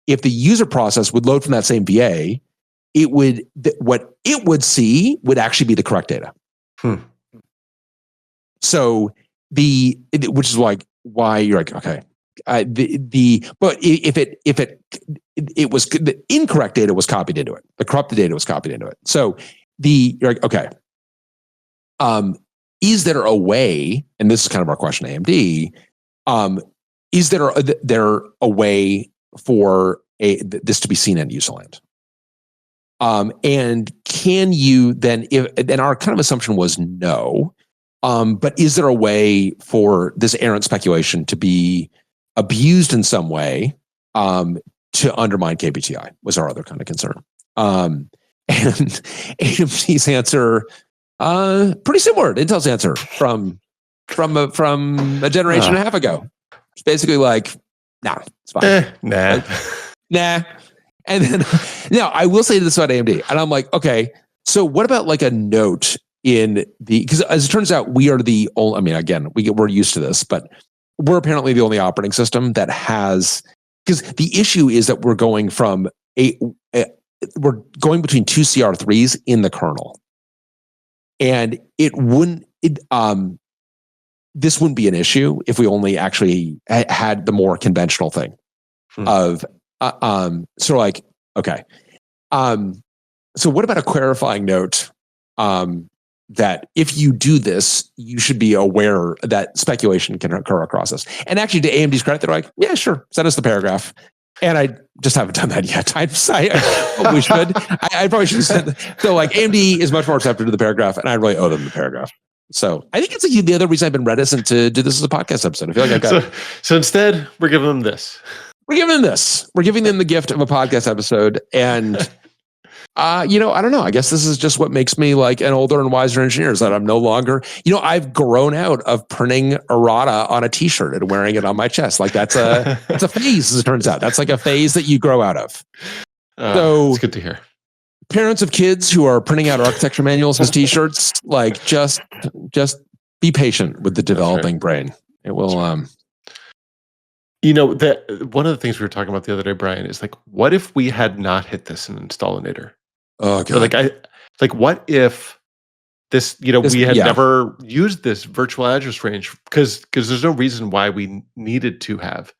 Speaker 2: if the user process would load from that same VA, it would, what it would see would actually be the correct data. So which is like why you're like, okay, but if it was, the incorrect data was copied into it, the corrupted data was copied into it. So you're like, okay, is there a way, and this is kind of our question to AMD, is there a way for this to be seen in userland? And can you then, and our kind of assumption was no, but is there a way for this errant speculation to be abused in some way to undermine KBTI was our other kind of concern. And AMD's answer, pretty similar to Intel's answer from a generation and a half ago. It's basically like, nah, it's fine. Nah. And then, now I will say this about AMD, and I'm like, okay, so what about like a note in because as it turns out, we are the only, I mean, again, we're used to this, but we're apparently the only operating system that has, because the issue is that we're going from we're going between two CR3s in the kernel. And this wouldn't be an issue if we only actually had the more conventional thing of, sort of like, okay. So what about a clarifying note that if you do this, you should be aware that speculation can occur across this? And actually, to AMD's credit, they're like, yeah, sure, send us the paragraph. And I just haven't done that yet. I probably should. I probably should have said. So like AMD is much more receptive to the paragraph, and I really owe them the paragraph. So I think it's like the other reason I've been reticent to do this as a podcast episode. I feel like I got
Speaker 1: so instead, we're giving them this.
Speaker 2: We're giving them this. We're giving them the gift of a podcast episode. And, I don't know. I guess this is just what makes me like an older and wiser engineer, is that I'm no longer, I've grown out of printing errata on a t-shirt and wearing it on my chest. Like that's a phase, as it turns out. That's like a phase that you grow out of. So
Speaker 1: it's good to hear.
Speaker 2: Parents of kids who are printing out architecture manuals as t-shirts, like just be patient with the developing brain. It will,
Speaker 1: that one of the things we were talking about the other day, Brian, is like, what if we had not hit this in Installinator?
Speaker 2: Oh, God.
Speaker 1: So what if this, we had never used this virtual address range because there's no reason why we needed to have.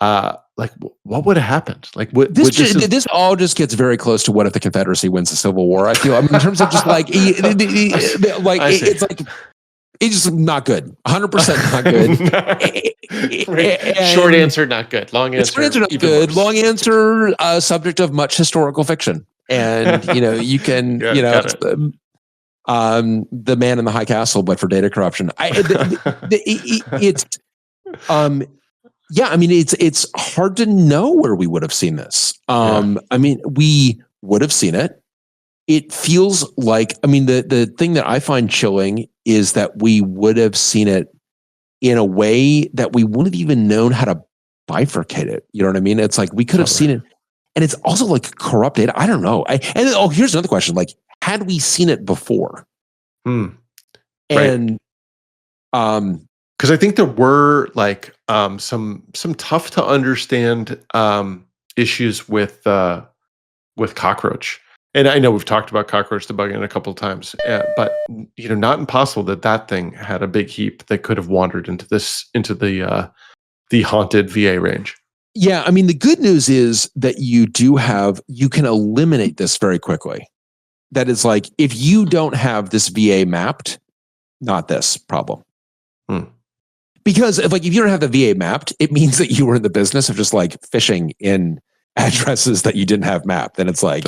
Speaker 1: what would have happened? Like,
Speaker 2: this all just gets very close to what if the Confederacy wins the Civil War. I feel. I mean, in terms of just like, it's like. It's just not good. 100% not good.
Speaker 1: Short answer, not good. Long answer,
Speaker 2: short answer, not good. Worse. Long answer, subject of much historical fiction. And you can, the man in the high castle, but for data corruption. It's hard to know where we would have seen this. I mean, we would have seen it. It feels like, the thing that I find chilling is that we would have seen it in a way that we wouldn't have even known how to bifurcate it. You know what I mean? It's like we could have seen it, and it's also like corrupted. I don't know. Here's another question: like, had we seen it before? And
Speaker 1: because I think there were like some tough to understand issues with cockroach. And I know we've talked about cockroach debugging a couple of times, but not impossible that thing had a big heap that could have wandered into the haunted VA range.
Speaker 2: Yeah, I mean, the good news is that you can eliminate this very quickly. That is like, if you don't have this VA mapped, not this problem. Because if you don't have the VA mapped, it means that you were in the business of just like fishing in addresses that you didn't have mapped. And it's like,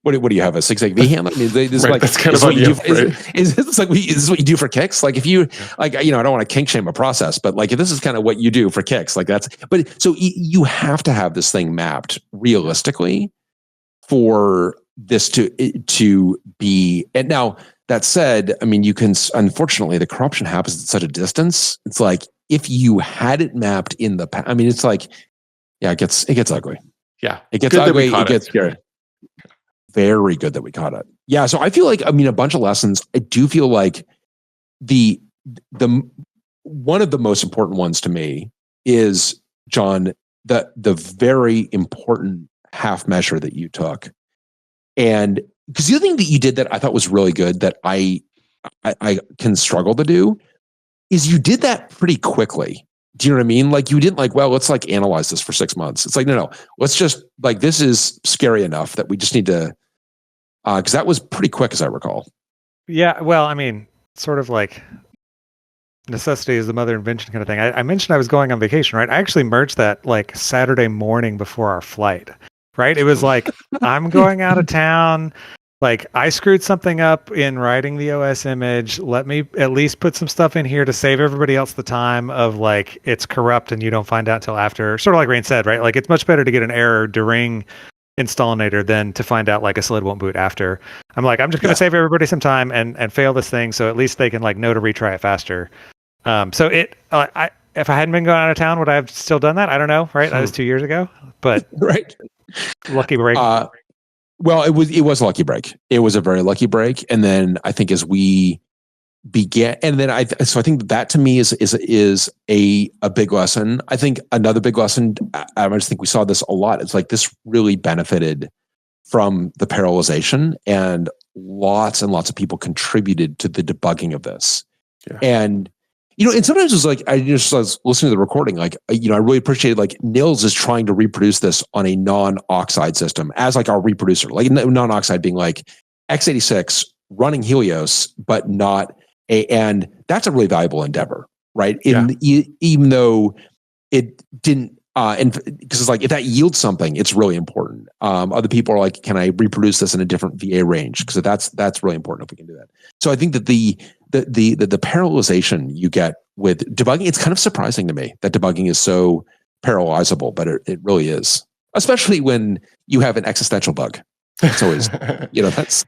Speaker 2: what do you have, a 6 V handle? I mean, this
Speaker 1: right, that's kind of what you do.
Speaker 2: Is this what you do for kicks? Like if you I don't want to kink shame a process, but like if this is kind of what you do for kicks, like that's. But so you have to have this thing mapped realistically for this to be. And now that said, I mean, you can, unfortunately, the corruption happens at such a distance. It's like if you had it mapped in the past, I mean, it's like, yeah, it gets ugly.
Speaker 1: Yeah,
Speaker 2: it gets ugly. It gets scary. Very good that we caught it. Yeah. So I feel like, a bunch of lessons. I do feel like the one of the most important ones to me is, John, the very important half measure that you took. And because the other thing that you did that I thought was really good that I can struggle to do is you did that pretty quickly. Do you know what I mean? Like you didn't let's analyze this for 6 months. It's like, no, let's just this is scary enough that we just need to, because that was pretty quick as I recall.
Speaker 3: Yeah. Well, I mean, sort of like necessity is the mother of invention kind of thing. I mentioned I was going on vacation, right? I actually merged that like Saturday morning before our flight, right? It was like, I'm going out of town. Like I screwed something up in writing the OS image. Let me at least put some stuff in here to save everybody else the time of like, it's corrupt and you don't find out till after. Sort of like Rain said, right? Like it's much better to get an error during installinator than to find out like a sled won't boot after. I'm like, I'm just going to save everybody some time and fail this thing. So at least they can like know to retry it faster. So if I hadn't been going out of town, would I have still done that? I don't know. Right. That was 2 years ago, but
Speaker 2: right.
Speaker 3: Lucky break.
Speaker 2: Well, it was a lucky break. It was a very lucky break. And then I think as we began, and then I think that to me is a big lesson. I think another big lesson, I just think we saw this a lot. It's like this really benefited from the parallelization, and lots and lots of people contributed to the debugging of this. Yeah. And and sometimes it's like I was listening to the recording, like I really appreciated like Nils is trying to reproduce this on a non-Oxide system as like our reproducer, like non-Oxide being like x86 running Helios, but not and that's a really valuable endeavor, right? Even though it didn't, and because it's like if that yields something, it's really important. Other people are like, can I reproduce this in a different VA range? Because that's really important if we can do that. So I think that the parallelization you get with debugging, it's kind of surprising to me that debugging is so parallelizable, but it really is, especially when you have an existential bug. It's always, that's.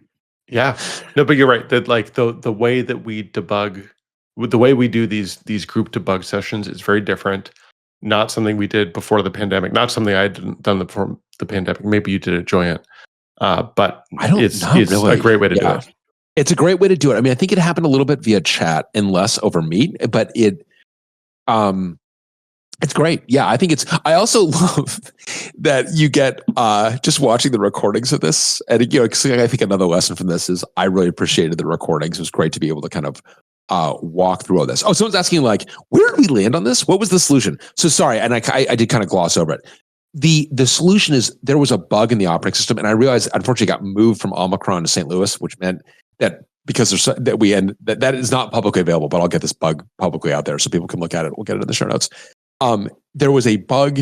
Speaker 1: Yeah, no, but you're right that like the way that we debug, the way we do these group debug sessions is very different. Not something we did before the pandemic. Not something I had done before the pandemic. Maybe you did it, Joyant. But it's really a great way to do it.
Speaker 2: It's a great way to do it. I mean, I think it happened a little bit via chat and less over Meet, but it's great. Yeah, I think I also love that you get just watching the recordings of this. And I think another lesson from this is I really appreciated the recordings. It was great to be able to kind of walk through all this. Oh, someone's asking like, where did we land on this? What was the solution? So sorry, and I did kind of gloss over it. The solution is there was a bug in the operating system, and I realized unfortunately got moved from Omicron to St. Louis, which meant that because there's that is not publicly available, but I'll get this bug publicly out there so people can look at it. We'll get it in the show notes. There was a bug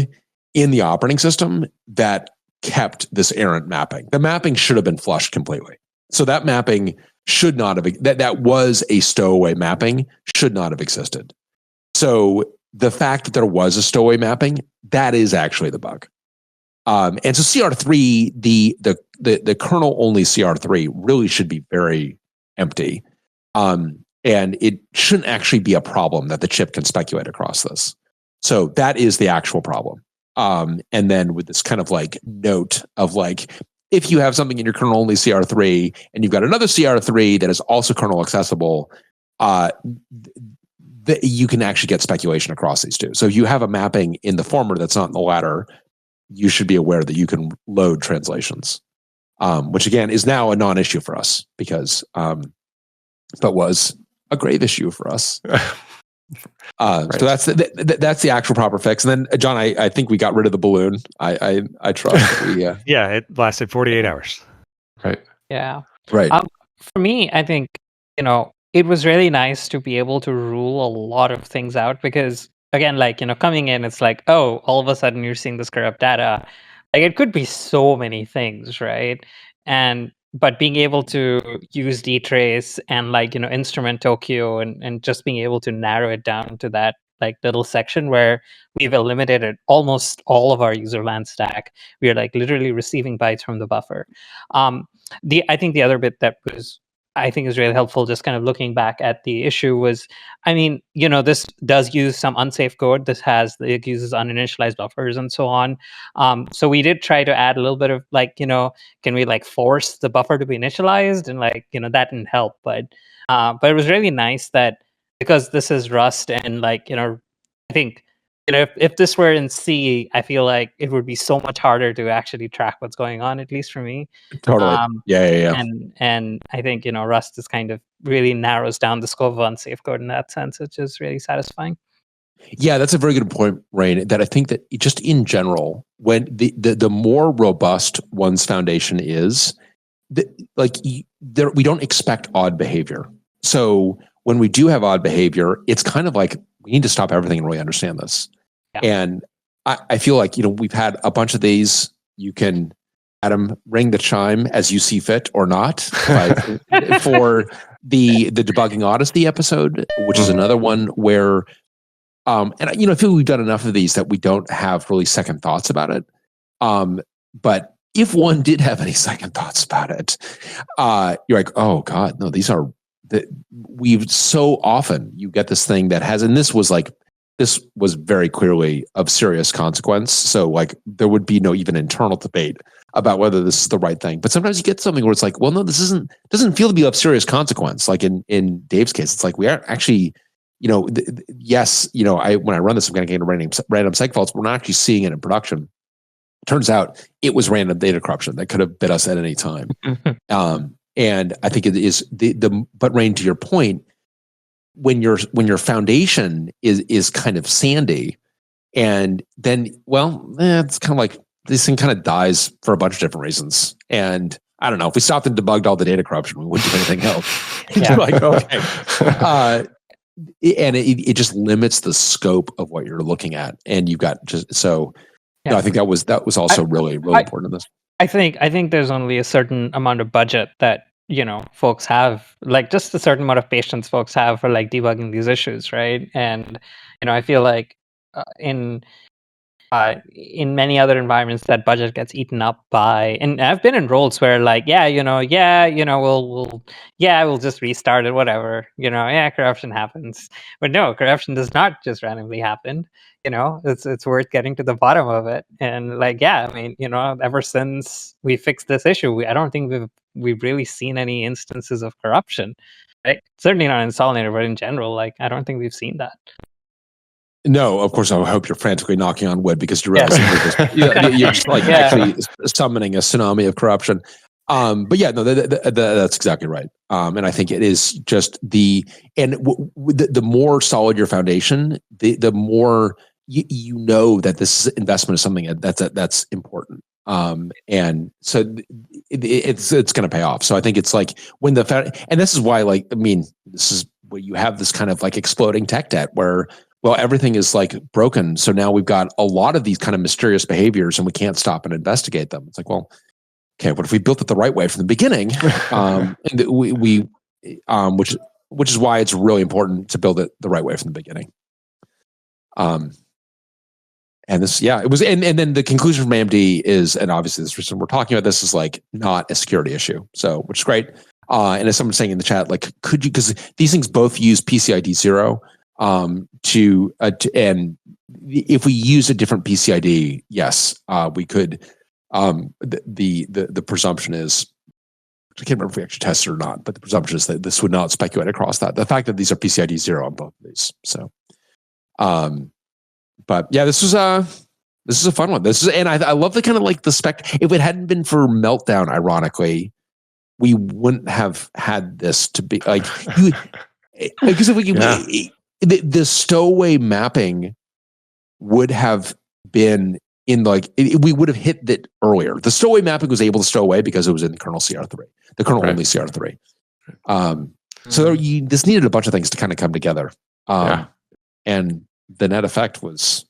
Speaker 2: in the operating system that kept this errant mapping. The mapping should have been flushed completely. So that mapping should not have, that was a stowaway mapping, should not have existed. So the fact that there was a stowaway mapping, that is actually the bug. And so CR3, the kernel only CR3 really should be very empty. And it shouldn't actually be a problem that the chip can speculate across this. So that is the actual problem. And then with this kind of like note of like, if you have something in your kernel only CR3 and you've got another CR3 that is also kernel accessible, you can actually get speculation across these two. So if you have a mapping in the former that's not in the latter, you should be aware that you can load translations, which again is now a non-issue for us because, but was a grave issue for us. Right. So that's the actual proper fix. And then John, I think we got rid of the balloon. I trust.
Speaker 3: Yeah, it lasted 48 hours.
Speaker 1: Right.
Speaker 4: Yeah.
Speaker 2: Right.
Speaker 4: For me, I think, it was really nice to be able to rule a lot of things out because, again, like, coming in, it's like, oh, all of a sudden you're seeing this corrupt data. Like, it could be so many things, right? But being able to use dtrace and like, instrument Tokyo and just being able to narrow it down to that like little section where we've eliminated almost all of our user land stack. We are like literally receiving bytes from the buffer. I think the other bit that I think is really helpful, just kind of looking back at the issue was, this does use some unsafe code. It uses uninitialized buffers and so on. So we did try to add a little bit of like, can we like force the buffer to be initialized? And like, that didn't help. But it was really nice that because this is Rust and like, I think, if this were in C, I feel like it would be so much harder to actually track what's going on, at least for me.
Speaker 2: Totally. Yeah.
Speaker 4: And I think, Rust is kind of really narrows down the scope of unsafe code in that sense, which is really satisfying.
Speaker 2: Yeah, that's a very good point, Rain, that I think that just in general, when the more robust one's foundation is, we don't expect odd behavior. So when we do have odd behavior, it's kind of like we need to stop everything and really understand this. Yeah. And I feel like, we've had a bunch of these. You can, Adam, ring the chime as you see fit or not. For the Debugging Odyssey episode, which is another one where, and I feel like we've done enough of these that we don't have really second thoughts about it. But if one did have any second thoughts about it, you're like, oh God, no, these are we've so often you get this thing that has, and this was very clearly of serious consequence. So like there would be no even internal debate about whether this is the right thing. But sometimes you get something where it's like, well, no, this doesn't feel to be of serious consequence. Like in Dave's case, it's like we are actually, yes, when I run this, I'm going to get random seg faults. But we're not actually seeing it in production. Turns out it was random data corruption that could have bit us at any time. And I think it is but Rain, to your point, when your foundation is kind of sandy, and then it's kind of like this thing kind of dies for a bunch of different reasons. And I don't know, if we stopped and debugged all the data corruption, we wouldn't do anything else. Yeah. Like, okay. And it just limits the scope of what you're looking at, and you've got just so. Yeah. No, I think that was also really important in this.
Speaker 4: I think there's only a certain amount of budget that folks have, like just a certain amount of patience folks have for like debugging these issues, right? And I feel like in many other environments that budget gets eaten up by, and I've been in roles where like we'll just restart it, whatever, corruption happens, but no, corruption does not just randomly happen. It's worth getting to the bottom of it. And like, ever since we fixed this issue, I don't think we've really seen any instances of corruption, right? Certainly not in Solinator, but in general, like, I don't think we've seen that.
Speaker 2: No, of course, I hope you're frantically knocking on wood because you're you're just like actually summoning a tsunami of corruption. But yeah, no, that's exactly right. And I think it is just the more solid your foundation, the more you know that this investment is something that's important. And so it's going to pay off. So I think it's like when and this is why, like, I mean, this is where you have this kind of like exploding tech debt where, well, everything is like broken. So now we've got a lot of these kind of mysterious behaviors and we can't stop and investigate them. It's like, well, okay, what if we built it the right way from the beginning? And which is why it's really important to build it the right way from the beginning. And this, it was, and then the conclusion from AMD is, and obviously this reason we're talking about this is like not a security issue. So, which is great. And as someone's saying in the chat, like, could you, because these things both use PCID 0, and if we use a different PCID, yes, we could. The presumption is, I can't remember if we actually tested or not, but the presumption is that this would not speculate across that. The fact that these are PCID 0 on both of these. So, but yeah, this is a fun one. And I love the kind of like the spec. If it hadn't been for Meltdown, ironically, we wouldn't have had this to be like you, because if the stowaway mapping would have been in like we would have hit that earlier. The stowaway mapping was able to stow away because it was in kernel CR3, the kernel only CR3. So this needed a bunch of things to kind of come together. And the net effect was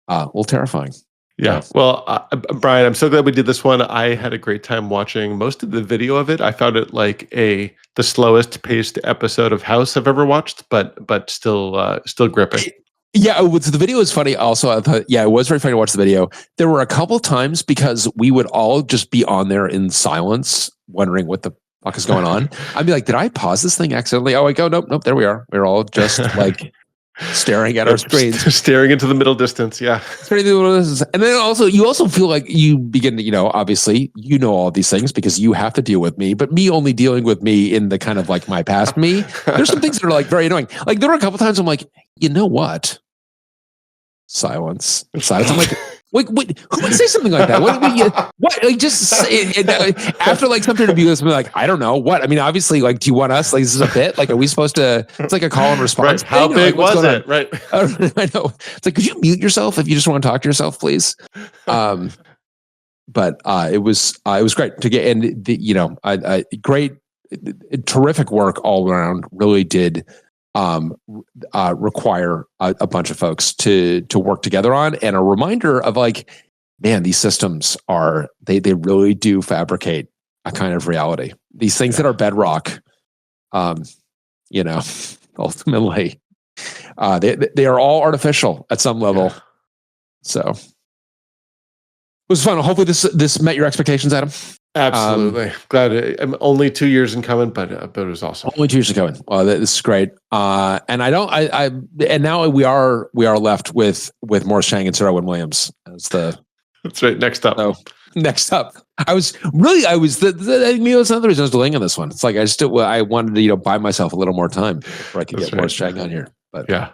Speaker 2: a little terrifying.
Speaker 1: Yeah. Well, Bryan, I'm so glad we did this one. I had a great time watching most of the video of it. I found it like the slowest paced episode of House I've ever watched, but still gripping.
Speaker 2: Yeah, the video is funny. Also, I thought, it was very funny to watch the video. There were a couple times because we would all just be on there in silence, wondering what the fuck is going on. I'd be like, did I pause this thing accidentally? Oh, I go, nope, there we are. We're all just like staring at our screens.
Speaker 1: Staring into the middle distance, yeah.
Speaker 2: And then also, you also feel like you begin to, obviously, all these things because you have to deal with me, but me only dealing with me in the kind of like my past me. There's some things that are like very annoying. Like there were a couple times I'm like, you know what? Silence. I'm like, wait, who would say something like that? What? Like just after like some interview, I'm like, I don't know what. I mean, obviously, like, do you want us? Like, this is a bit. Like, are we supposed to? It's like a call and response.
Speaker 1: Right. How big was it? Right.
Speaker 2: I know. It's like, could you mute yourself if you just want to talk to yourself, please? But it was great to get, and great, terrific work all around. Really did. Require a bunch of folks to work together on, and a reminder of like, man, these systems are they really do fabricate a kind of reality. These things that are bedrock, ultimately, they are all artificial at some level. Yeah. So it was fun. Hopefully this met your expectations, Adam.
Speaker 1: Absolutely. Glad I'm only 2 years in coming, but it was awesome.
Speaker 2: Only 2 years in coming. Well, this is great. And and now we are left with Morris Chang and Sarah Wynne Williams as the.
Speaker 1: That's right. Next up.
Speaker 2: So, next up. That's another reason I was delaying on this one. It's like I wanted to buy myself a little more time before I could get Morris Chang on here. But
Speaker 1: yeah.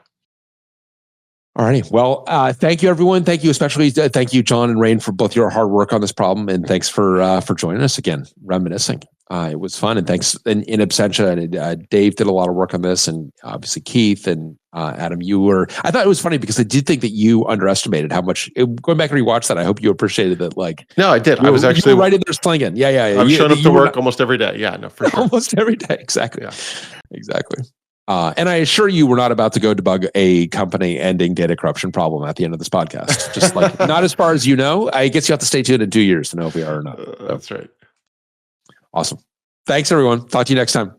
Speaker 2: All righty. Well, thank you, everyone. Thank you, especially thank you, John and Rain, for both your hard work on this problem, and thanks for joining us again, reminiscing. It was fun, and thanks in absentia. And Dave did a lot of work on this, and obviously Keith and Adam. I thought it was funny because I did think that you underestimated how much. Going back and rewatch that, I hope you appreciated that. Like,
Speaker 1: no, I did. I was actually
Speaker 2: right in there slinging. Yeah.
Speaker 1: I'm showing up to work almost every day. Yeah, no, for sure.
Speaker 2: Almost every day. Exactly. Yeah. Exactly. And I assure you, we're not about to go debug a company ending data corruption problem at the end of this podcast. Just like not as far as I guess you have to stay tuned in 2 years to know if we are or not.
Speaker 1: That's right.
Speaker 2: Awesome. Thanks, everyone. Talk to you next time.